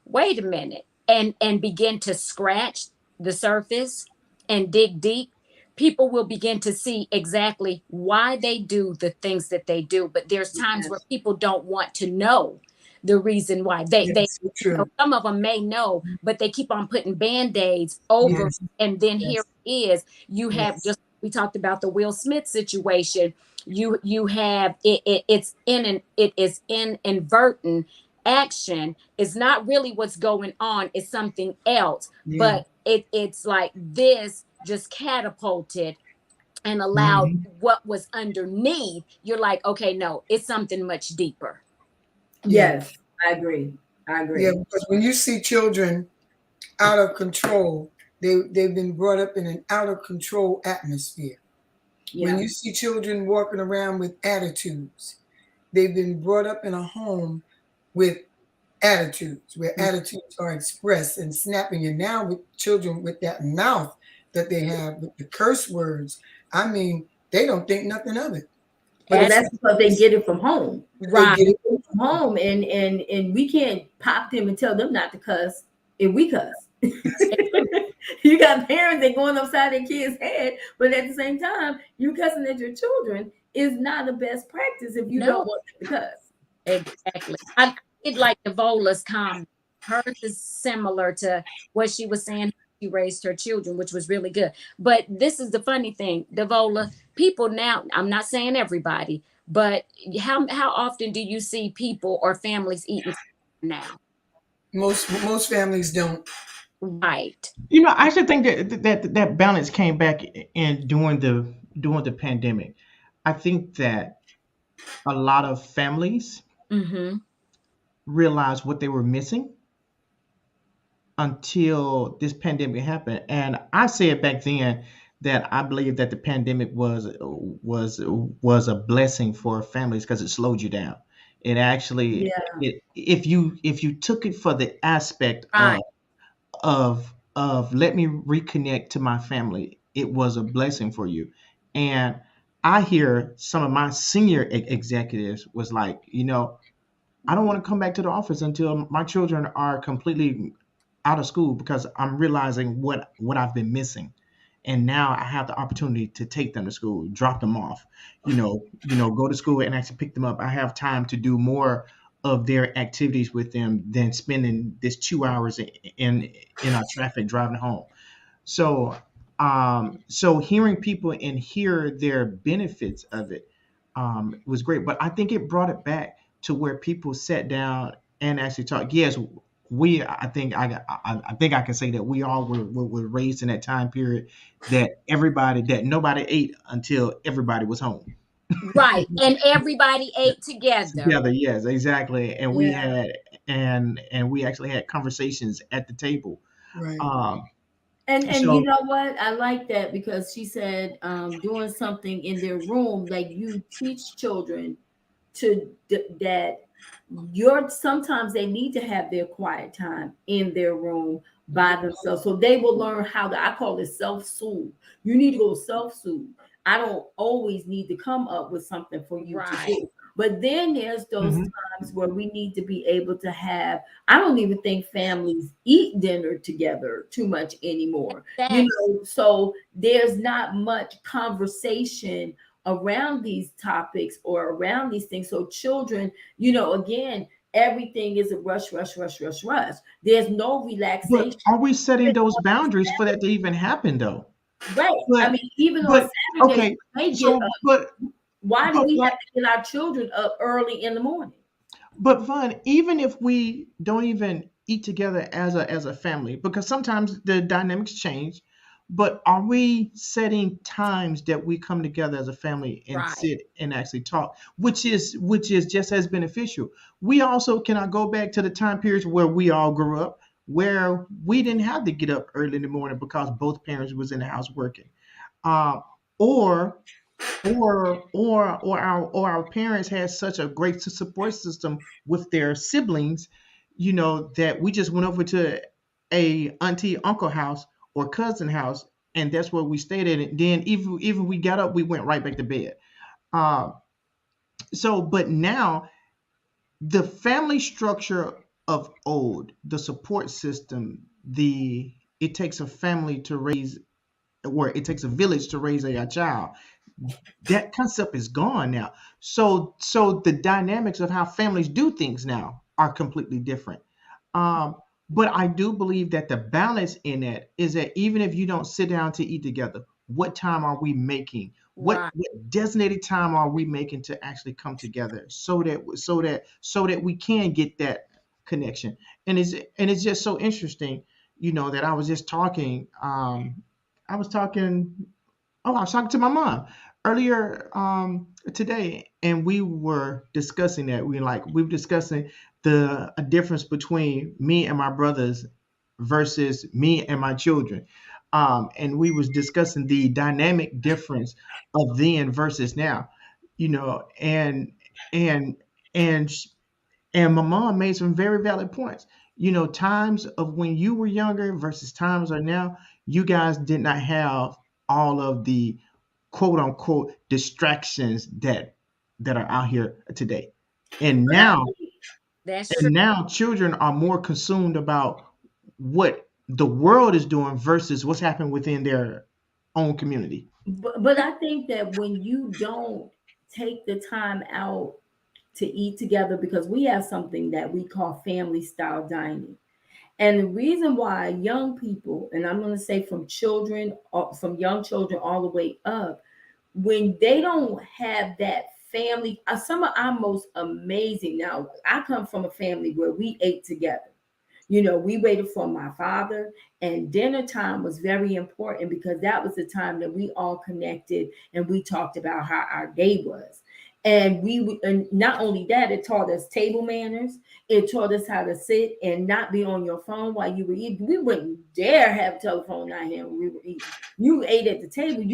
wait a minute, and begin to scratch the surface and dig deep, people will begin to see exactly why they do the things that they do. But there's times where Yes. people don't want to know the reason why. They Yes, so true. some of them may know, but they keep on putting band-aids over it. Yes, And then here yes, it is. You have, yes. just we talked about the Will Smith situation. You have it is in inadvertent action. It's not really what's going on, it's something else. Yeah. But it's like this just catapulted and allowed Hmm. what was underneath. You're like, okay, no, it's something much deeper. Yeah. Yes, I agree. I Yeah, agree. because when you see children out of control, they've been brought up in an out of control atmosphere. When Yeah. you see children walking around with attitudes, they've been brought up in a home with attitudes, where Mm. attitudes are expressed and snapping. And now with children with that mouth that they have with the curse words, I mean, they don't think nothing of it. But Well, That's it's, that's because they get it from home. they right. get it. From home, and we can't pop them and tell them not to cuss if we cuss. You got parents that going upside their kids' head, but at the same time, you cussing at your children is not the best practice if you don't No, want them to cuss. exactly. I did like Devola's comment. Hers is similar to what she was saying. She raised her children, which was really good. But this is the funny thing, Devola. People now, I'm not saying everybody, but how often do you see people or families eating now? Most families don't. Right. I actually think that balance came back in during the pandemic. I think that a lot of families Mm-hmm. realized what they were missing until this pandemic happened. And I said back then that I believe that the pandemic was a blessing for families because it slowed you down. It actually, Yeah. if you took it for the aspect Right. of let me reconnect to my family, it was a blessing for you. And I hear some of my senior executives was like, I don't want to come back to the office until my children are completely out of school because I'm realizing what I've been missing. And now I have the opportunity to take them to school, drop them off, go to school and actually pick them up. I have time to do more of their activities with them than spending this 2 hours in our traffic driving home. So hearing people and hear their benefits of it was great. But I think it brought it back to where people sat down and actually talked. Yes, I think I can say that we all were raised in that time period that nobody ate until everybody was home Right. And everybody ate together. together. Yes, exactly. And we Yeah. had and we actually had conversations at the table. Right. Um, And you so know what? I like that because she said doing something in their room, like you teach children that your sometimes they need to have their quiet time in their room by themselves so they will learn how to, I call it self-soothe. You need to go self-soothe. I don't always need to come up with something for you to Right. do, but then there's those mhm. times where we need to be able to have, I don't even think families eat dinner together too much anymore, That so there's not much conversation around these topics or around these things. So children, again, everything is a rush, rush, rush, rush, rush. There's no But relaxation. are we setting those boundaries for that to even happen though? Right. I But mean, even on but Saturdays, okay, when they get so up, but why do but we have like to get our children up early in the morning? but Vaughn, even if we don't even eat together as a family, because sometimes the dynamics change, but are we setting times that we come together as a family and right. sit and actually talk, which is just as beneficial. We also cannot go back to the time periods where we all grew up, where we didn't have to get up early in the morning because both parents was in the house working. Uh, or or our parents had such a great support system with their siblings, that we just went over to a auntie uncle house or cousin house, and that's where we stayed at. And then even we got up, we went right back to bed. uh, but now the family structure of old, the support system, the it takes a family to raise where it takes a village to raise a child. That concept is gone now. So the dynamics of how families do things now are completely different. Um, but I do believe that the balance in that is that even if you don't sit down to eat together, what time are we making? Right. What designated time are we making to actually come together so that we can get that connection? And it's just so interesting, that I was just talking. I was talking Oh, I was talking to my mom earlier today, and we were discussing that. We were discussing the a difference between me and my brothers versus me and my children. And we was discussing the dynamic difference of then versus now, and and and and my mom made some very valid points. Times of when you were younger versus times are now, you guys did not have all of the quote unquote distractions that are out here today. And But I now think That's true. and now children are more consumed about what the world is doing versus what's happening within their own community. but I think that when you don't take the time out to eat together, because we have something that we call family style dining. And the reason why young people, and I'm going to say from children, from young children all the way up, when they don't have that family, some of our most amazing. Now, I come from a family where we ate together. We waited for my father, and dinner time was very important because that was the time that we all connected and we talked about how our day was. And not only that, it taught us table manners. It taught us how to sit and not be on your phone while you were eating. We wouldn't dare have a telephone out here when we were eating. You ate at the table.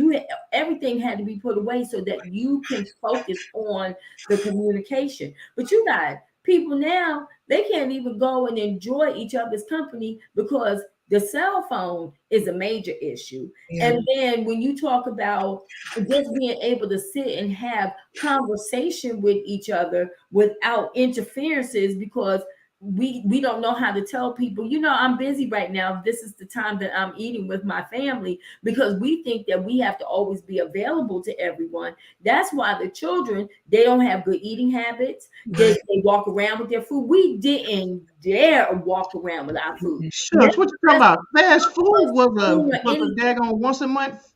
Everything had to be put away so that you can focus on the communication. But you got people now, they can't even go and enjoy each other's company because the cell phone is a major issue. Yeah. And then when you talk about just being able to sit and have conversation with each other without interferences, because we don't know how to tell people, I'm busy right now. This is the time that I'm eating with my family, because we think that we have to always be available to everyone. That's why the children, they don't have good eating habits. Right. They walk around with their food. We didn't dare walk around with our food. Shucks, what Never you talking just about? Fast food because was a spoon or was a anything. daggone once a month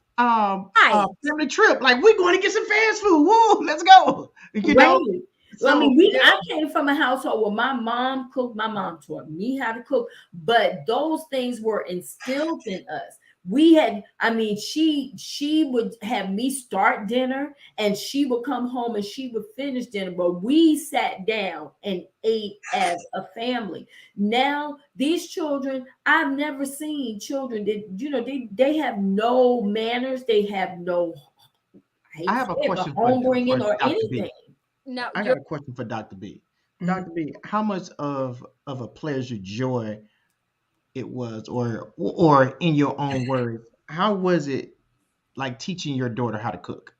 Right. family trip. Like we're going to get some fast food. Woo, let's go. Right. Well, I So mean, yeah, I came from a household where my mom cooked. My mom taught me how to cook, but those things were instilled in us. We had, I mean, she would have me start dinner, and she would come home and she would finish dinner, but we sat down and ate as a family. Now, these children, I've never seen children that, they have no manners, they have no, I I hate to have say a it, but question home for bringing or Dr. anything. B. No, I you're got a question for Dr. B. Mhm. Dr. B, how much of a pleasure, joy it was, or in your own words, how was it like teaching your daughter how to cook?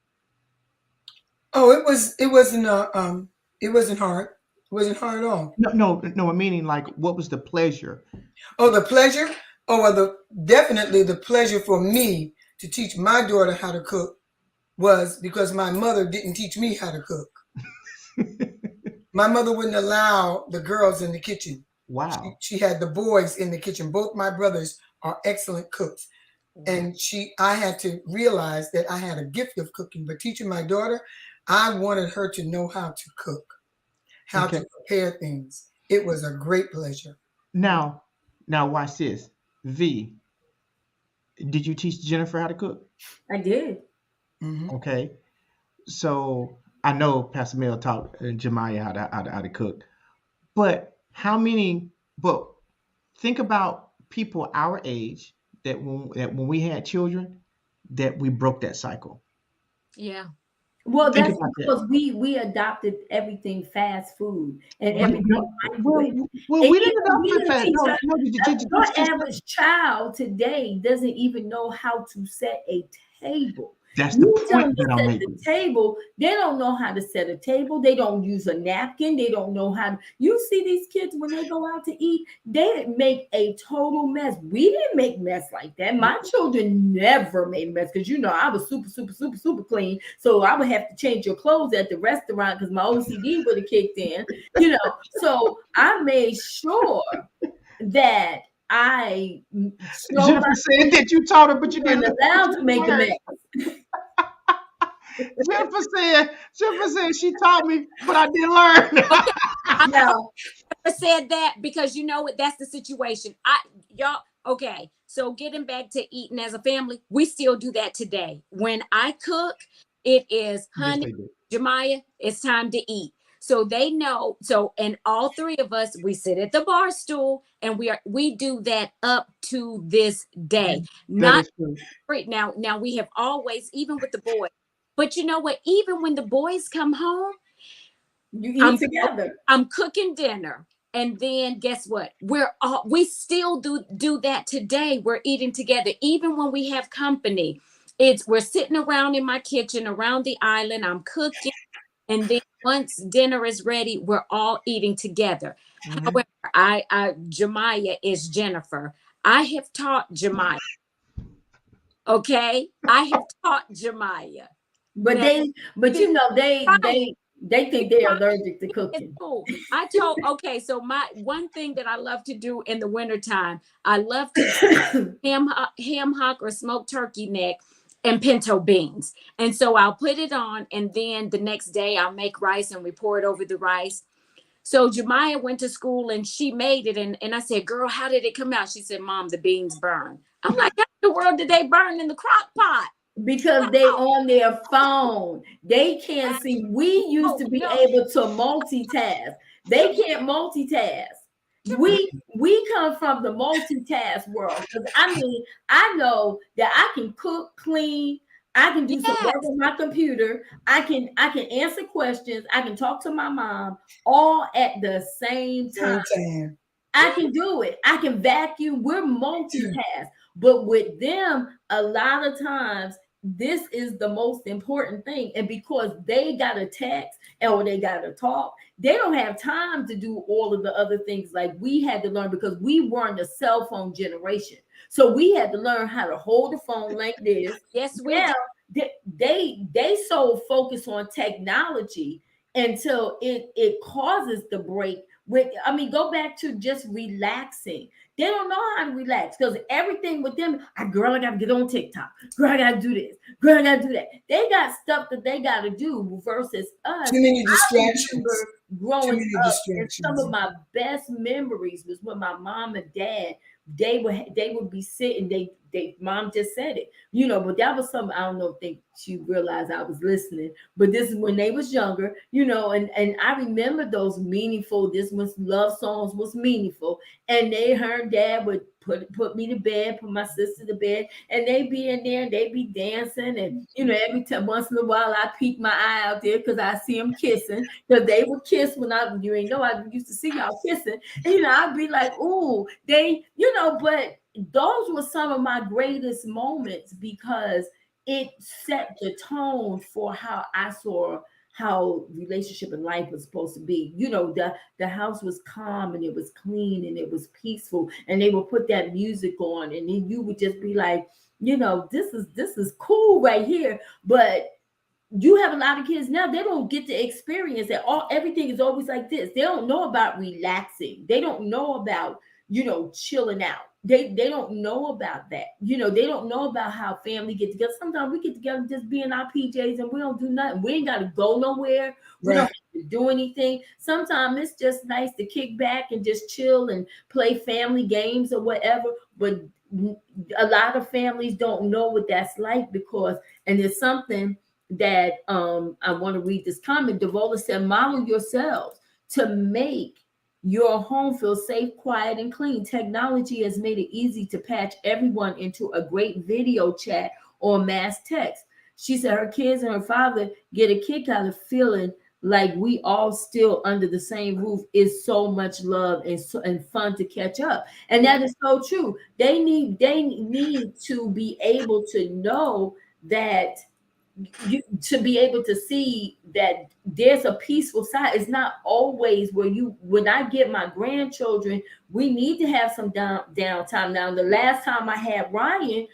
Oh, it wasn't hard. It wasn't hard at all. No, no, no. I'm meaning like, what was the pleasure? Oh, the pleasure. Oh, well, definitely the pleasure for me to teach my daughter how to cook was because my mother didn't teach me how to cook. My mother wouldn't allow the girls in the kitchen. Wow. She had the boys in the kitchen. Both my brothers are excellent cooks. wow. And I had to realize that I had a gift of cooking, but teaching my daughter, I wanted her to know how to cook, how Okay. to prepare things. It was a great pleasure. Now, now watch this. V, did you teach Jennifer how to cook? I did. Hmm. Okay. So I know Pastor Mill taught Jemiah how to cook, but how many? But think about people our age that when we had children that we broke that cycle. Yeah. Well, Think that's about that. because we adopted everything fast food and Right. everything No, microwave. well, And we didn't even we adopt it didn't fast. teach No, our, no, your average child today doesn't even know how to set a table. That's the You tell them point to that I'm set the making. table. They don't know how to set a table. They don't use a napkin. They don't know how to. You see these kids when they go out to eat, they make a total mess. We didn't make mess like that. My children never made mess because I was super, super, super, super clean. So I would have to change your clothes at the restaurant because my OCD would have kicked in. So I made sure that I show my Jennifer said that you taught her, but you didn't children listen to allowed to what make you a learned. mess. Jennifer said she taught me, but I didn't learn. Okay, I Now, never said that because you know what? That's the situation. Y'all. Okay, so getting back to eating as a family, we still do that today. When I cook, it is Yes, honey, they do. Jemiah, it's time to eat. So they know. So, and all three of us, we sit at the bar stool and we do that up to this day. That Not is true. right now. Now we have always, even with the boys. But you know what? Even when the boys come home, you I'm eat together. I'm cooking dinner. And then guess what? We still do that today. We're eating together. Even when we have company, we're sitting around in my kitchen around the island. I'm cooking. And then once dinner is ready, we're all eating together. Mhm. However, Jemiah is Jennifer. I have taught Jemiah. Okay. I have taught Jemiah But that they, but she's they trying. they think they're allergic to It's cooking. cool. Okay, so my one thing that I love to do in the wintertime, I love to do ham hock or smoked turkey neck and pinto beans. And so I'll put it on, and then the next day I'll make rice and we pour it over the rice. So Jemiah went to school and she made it. And I said, girl, how did it come out? She said, Mom, the beans burn. I'm like, how in the world did they burn in the crock pot? Because they on their phone. They can't see. We used Oh, to be no. able to multitask. They can't multitask. We come from the multitask world. Because I know that I can cook, clean, I can do some work Yes. on my computer, I can answer questions, I can talk to my mom all at the same time. Same time. I can do it. I can vacuum. We're multitask. But with them, a lot of times, this is the most important thing. And because they got to text or they got to talk, they don't have time to do all of the other things like we had to learn because we weren't a cell phone generation. So we had to learn how to hold the phone like this. Yes, we Now did. they so focus on technology until it causes the break go back to just relaxing. They don't know how to relax because everything with them, girl, I gotta get on TikTok. Girl, I gotta do this. Girl, I gotta do that. They got stuff that they gotta do versus us. Too many I distractions. remember Too growing many up, and some distractions. of my best memories was when my mom and dad they would be sitting. They mom just said it, but that was something I don't know. Think she realized I was listening, but this is when they was younger, and I remember those meaningful. This was love songs was meaningful, and her dad would put me to bed, put my sister to bed, and they be in there and they be dancing, and every time once in a while I peek my eye out there because I see them kissing because they would kiss when I used to see y'all kissing, and I'd be like, ooh, but those were some of my greatest moments because it set the tone for how I saw how relationship and life was supposed to be. The house was calm and it was clean and it was peaceful, and they would put that music on, and then you would just be like, this is cool right here. But you have a lot of kids now, they don't get to experience that. Everything is always like this. They don't know about relaxing. They don't know about chilling out. They don't know about that. They don't know about how family get together. Sometimes we get together and just be in our PJs and we don't do nothing. We ain't got to go nowhere. We don't Right. have to do anything. Sometimes it's just nice to kick back and just chill and play family games or whatever. But a lot of families don't know what that's like and it's something that I want to read this comment. Devola said, model yourselves to make your home feel safe, quiet, and clean. Technology has made it easy to patch everyone into a great video chat or mass text. She said her kids and her father get a kick out of feeling like we all still under the same roof. Is so much love and fun to catch up. And that is so true. They need to be able to know that to be able to see that there's a peaceful side. It's not always where when I get my grandchildren, we need to have some downtime. Now, the last time I had Ryan,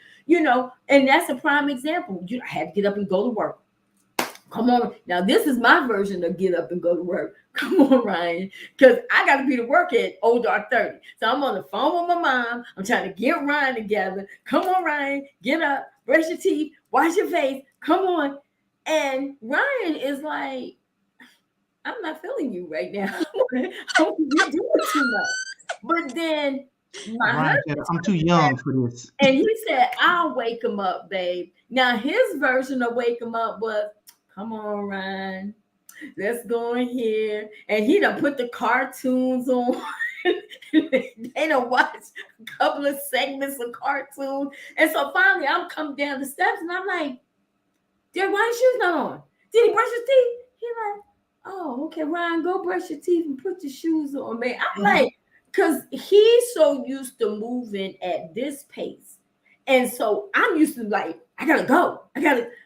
and that's a prime example. I had to get up and go to work. Come on. Now, this is my version of get up and go to work. Come on, Ryan. Because I got to be to work at old dark 30. So I'm on the phone with my mom. I'm trying to get Ryan together. Come on, Ryan. Get up. Brush your teeth. Wash your face. Come on. And Ryan is like, I'm not feeling you right now. You're doing too much. But then my Ryan said, husband, I'm too young for this. and he said, I'll wake him up, babe. Now, his version of wake him up was, come on, Ryan, let's go in here. And he done put the cartoons on. They done watched a couple of segments of cartoons. And so finally, I'm coming down the steps, and I'm like, Dad, why his shoes not on? Did he brush his teeth? He like, oh, okay, Ryan, go brush your teeth and put your shoes on, man. I'm like, because he's so used to moving at this pace. And so I'm used to like, I gotta go.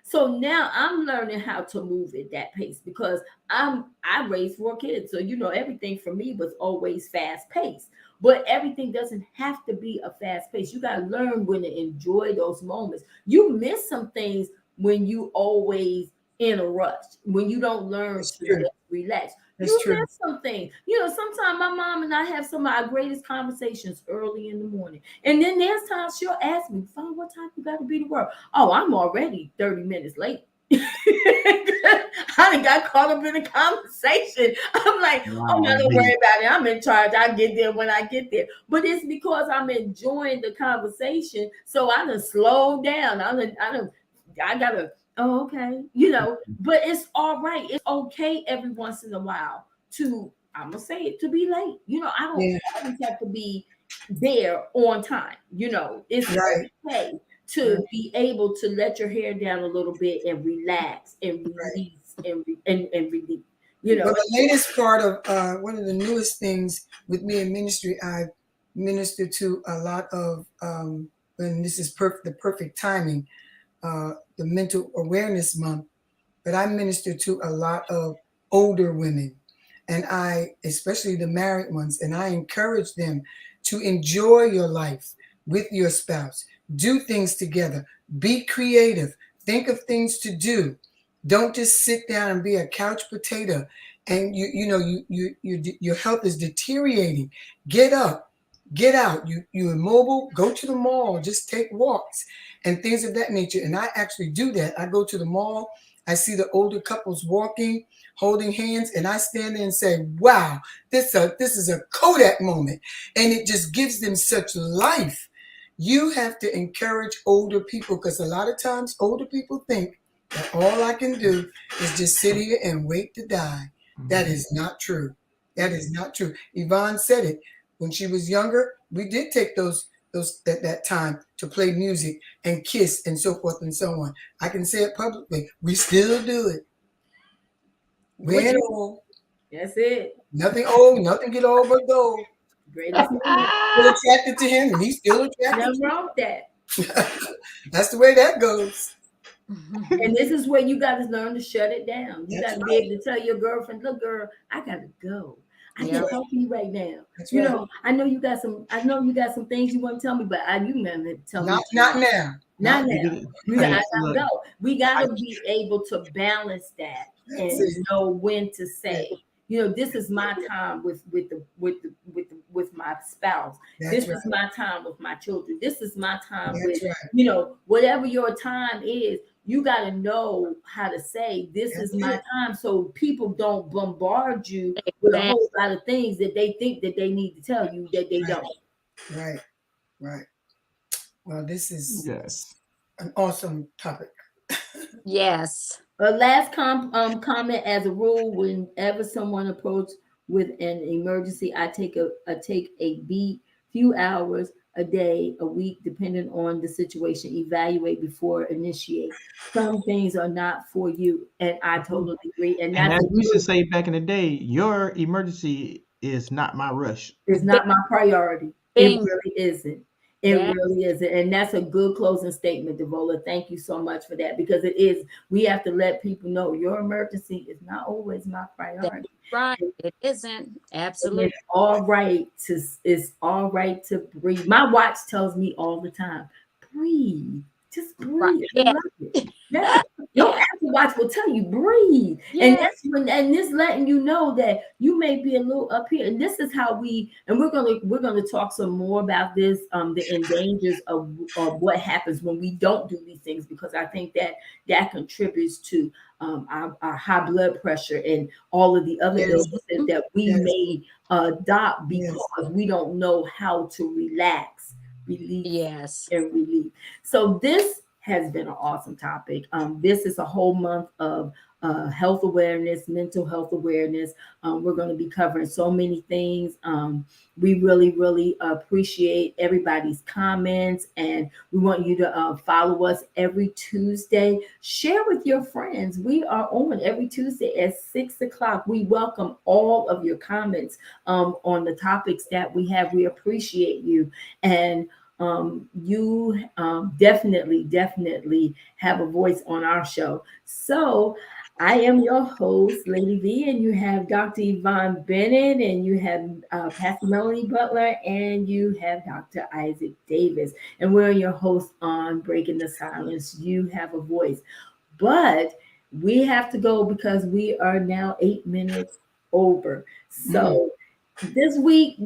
So now I'm learning how to move at that pace because I raised 4 kids. So everything for me was always fast paced. But everything doesn't have to be a fast pace. You gotta learn when to enjoy those moments. You miss some things when you always in a rush, when you don't learn to relax. You miss something. Sometimes my mom and I have some of our greatest conversations early in the morning. And then there's times she'll ask me, Fine, what time you got to be to work? Oh, I'm already 30 minutes late. I done got caught up in the conversation. I'm like, Wow, oh, no, don't worry about it. I'm in charge. I get there when I get there. But it's because I'm enjoying the conversation. So I done slowed down. I gotta, oh, okay. But it's all right. It's okay every once in a while I'm gonna say it, to be late. I don't always have to be there on time. It's okay to be able to let your hair down a little bit and relax and release and release. Well, the latest part of one of the newest things with me in ministry, I minister to a lot of, and this is the perfect timing, the Mental Awareness Month, but I minister to a lot of older women, and especially the married ones, and I encourage them to enjoy your life with your spouse, do things together, be creative, think of things to do. Don't just sit down and be a couch potato, and your health is deteriorating. Get up, get out. You're immobile. Go to the mall. Just take walks and things of that nature. And I actually do that. I go to the mall. I see the older couples walking, holding hands, and I stand there and say, "Wow, this is a Kodak moment," and it just gives them such life. You have to encourage older people because a lot of times older people think that all I can do is just sit here and wait to die. That is not true. That is not true. Yvonne said it. When she was younger, we did take that time to play music and kiss and so forth and so on. I can say it publicly. We still do it. We ain't old. That's it. Nothing old. Nothing get old but gold. Greatest Still attracted to him, and he's still attracted. Nothing wrong with that. That's the way that goes. And this is where you got to learn to shut it down. You got to That's be able to tell your girlfriend, "Look, girl, I gotta go. I can't talk to you right now. That's right. I know you got some things you want to tell me, but you never tell me. Not now. Not now. I gotta go. We gotta be able to balance that and know when to say, this is my time with my spouse. This is my time with my children. This is my time with whatever your time is. You got to know how to say, this is my time, so people don't bombard you with a whole lot of things that they think that they need to tell you that they don't. Right. Well, this is an awesome topic. Yes. A last comment: as a rule, whenever someone approaches with an emergency, I take a beat, few hours a day, a week, depending on the situation. Evaluate before initiate. Some things are not for you, and I totally agree. And as we used to say back in the day, your emergency is not my rush. It's not my priority. It really isn't. It That really is. And that's a good closing statement, Devola. Thank you so much for that, because it is, we have to let people know your emergency is not always my that's priority. right. It isn't. And Absolutely. it's all right to breathe. My watch tells me all the time, breathe. Just Right. breathe. I Yeah. love it. Yeah. Your Yeah. Apple Watch will tell you breathe. And Yeah. that's when, and this letting you know that you may be a little up here. And this is how we, and we're gonna talk some more about this, the endangers of what happens when we don't do these things, because I think that that contributes to our high blood pressure and all of the other Yes, illnesses that we yes, may adopt yes. because we don't know how to relax, release, Yes. and relief. So this has been an awesome topic. This is a whole month of health awareness, mental health awareness. We're going to be covering so many things. We really, really appreciate everybody's comments, and we want you to follow us every Tuesday. Share with your friends. We are on every Tuesday at 6 o'clock. We welcome all of your comments on the topics that we have. We appreciate you. And you definitely have a voice on our show. So I am your host, Lady V, and you have Dr. Yvonne Bennett, and you have Pastor Melanie Butler, and you have Dr. Isaac Davis. And we're your hosts on Breaking the Silence. You have a voice. But we have to go because we are now 8 minutes over. Mm. So this week,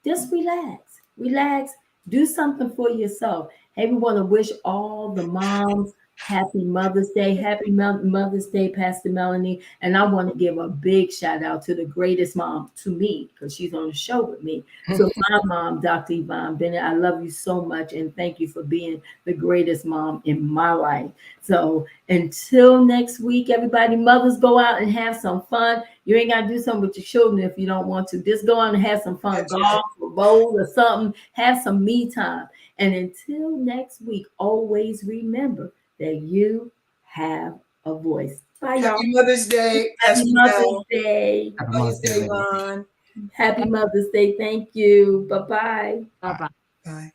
just relax, do something for yourself. Hey, we want to wish all the moms happy Mother's Day. Happy Mother's Day, Pastor Melanie. And I want to give a big shout out to the greatest mom to me, because she's on the show with me. So my mom, Dr. Yvonne Bennett, I love you so much, and thank you for being the greatest mom in my life. So until next week, everybody, mothers, go out and have some fun. You ain't got to do something with your children if you don't want to. Just go out and have some fun, That's right. golf or bowl or something. Have some me time. And until next week, always remember that you have a voice. Bye, y'all. Happy Mother's Day, Happy Pastor Mother's Mel. Day. Happy Mother's Mother's Day, Day, lady. Ron. Happy Mother's Day. Thank you. Bye bye. Bye bye. Bye.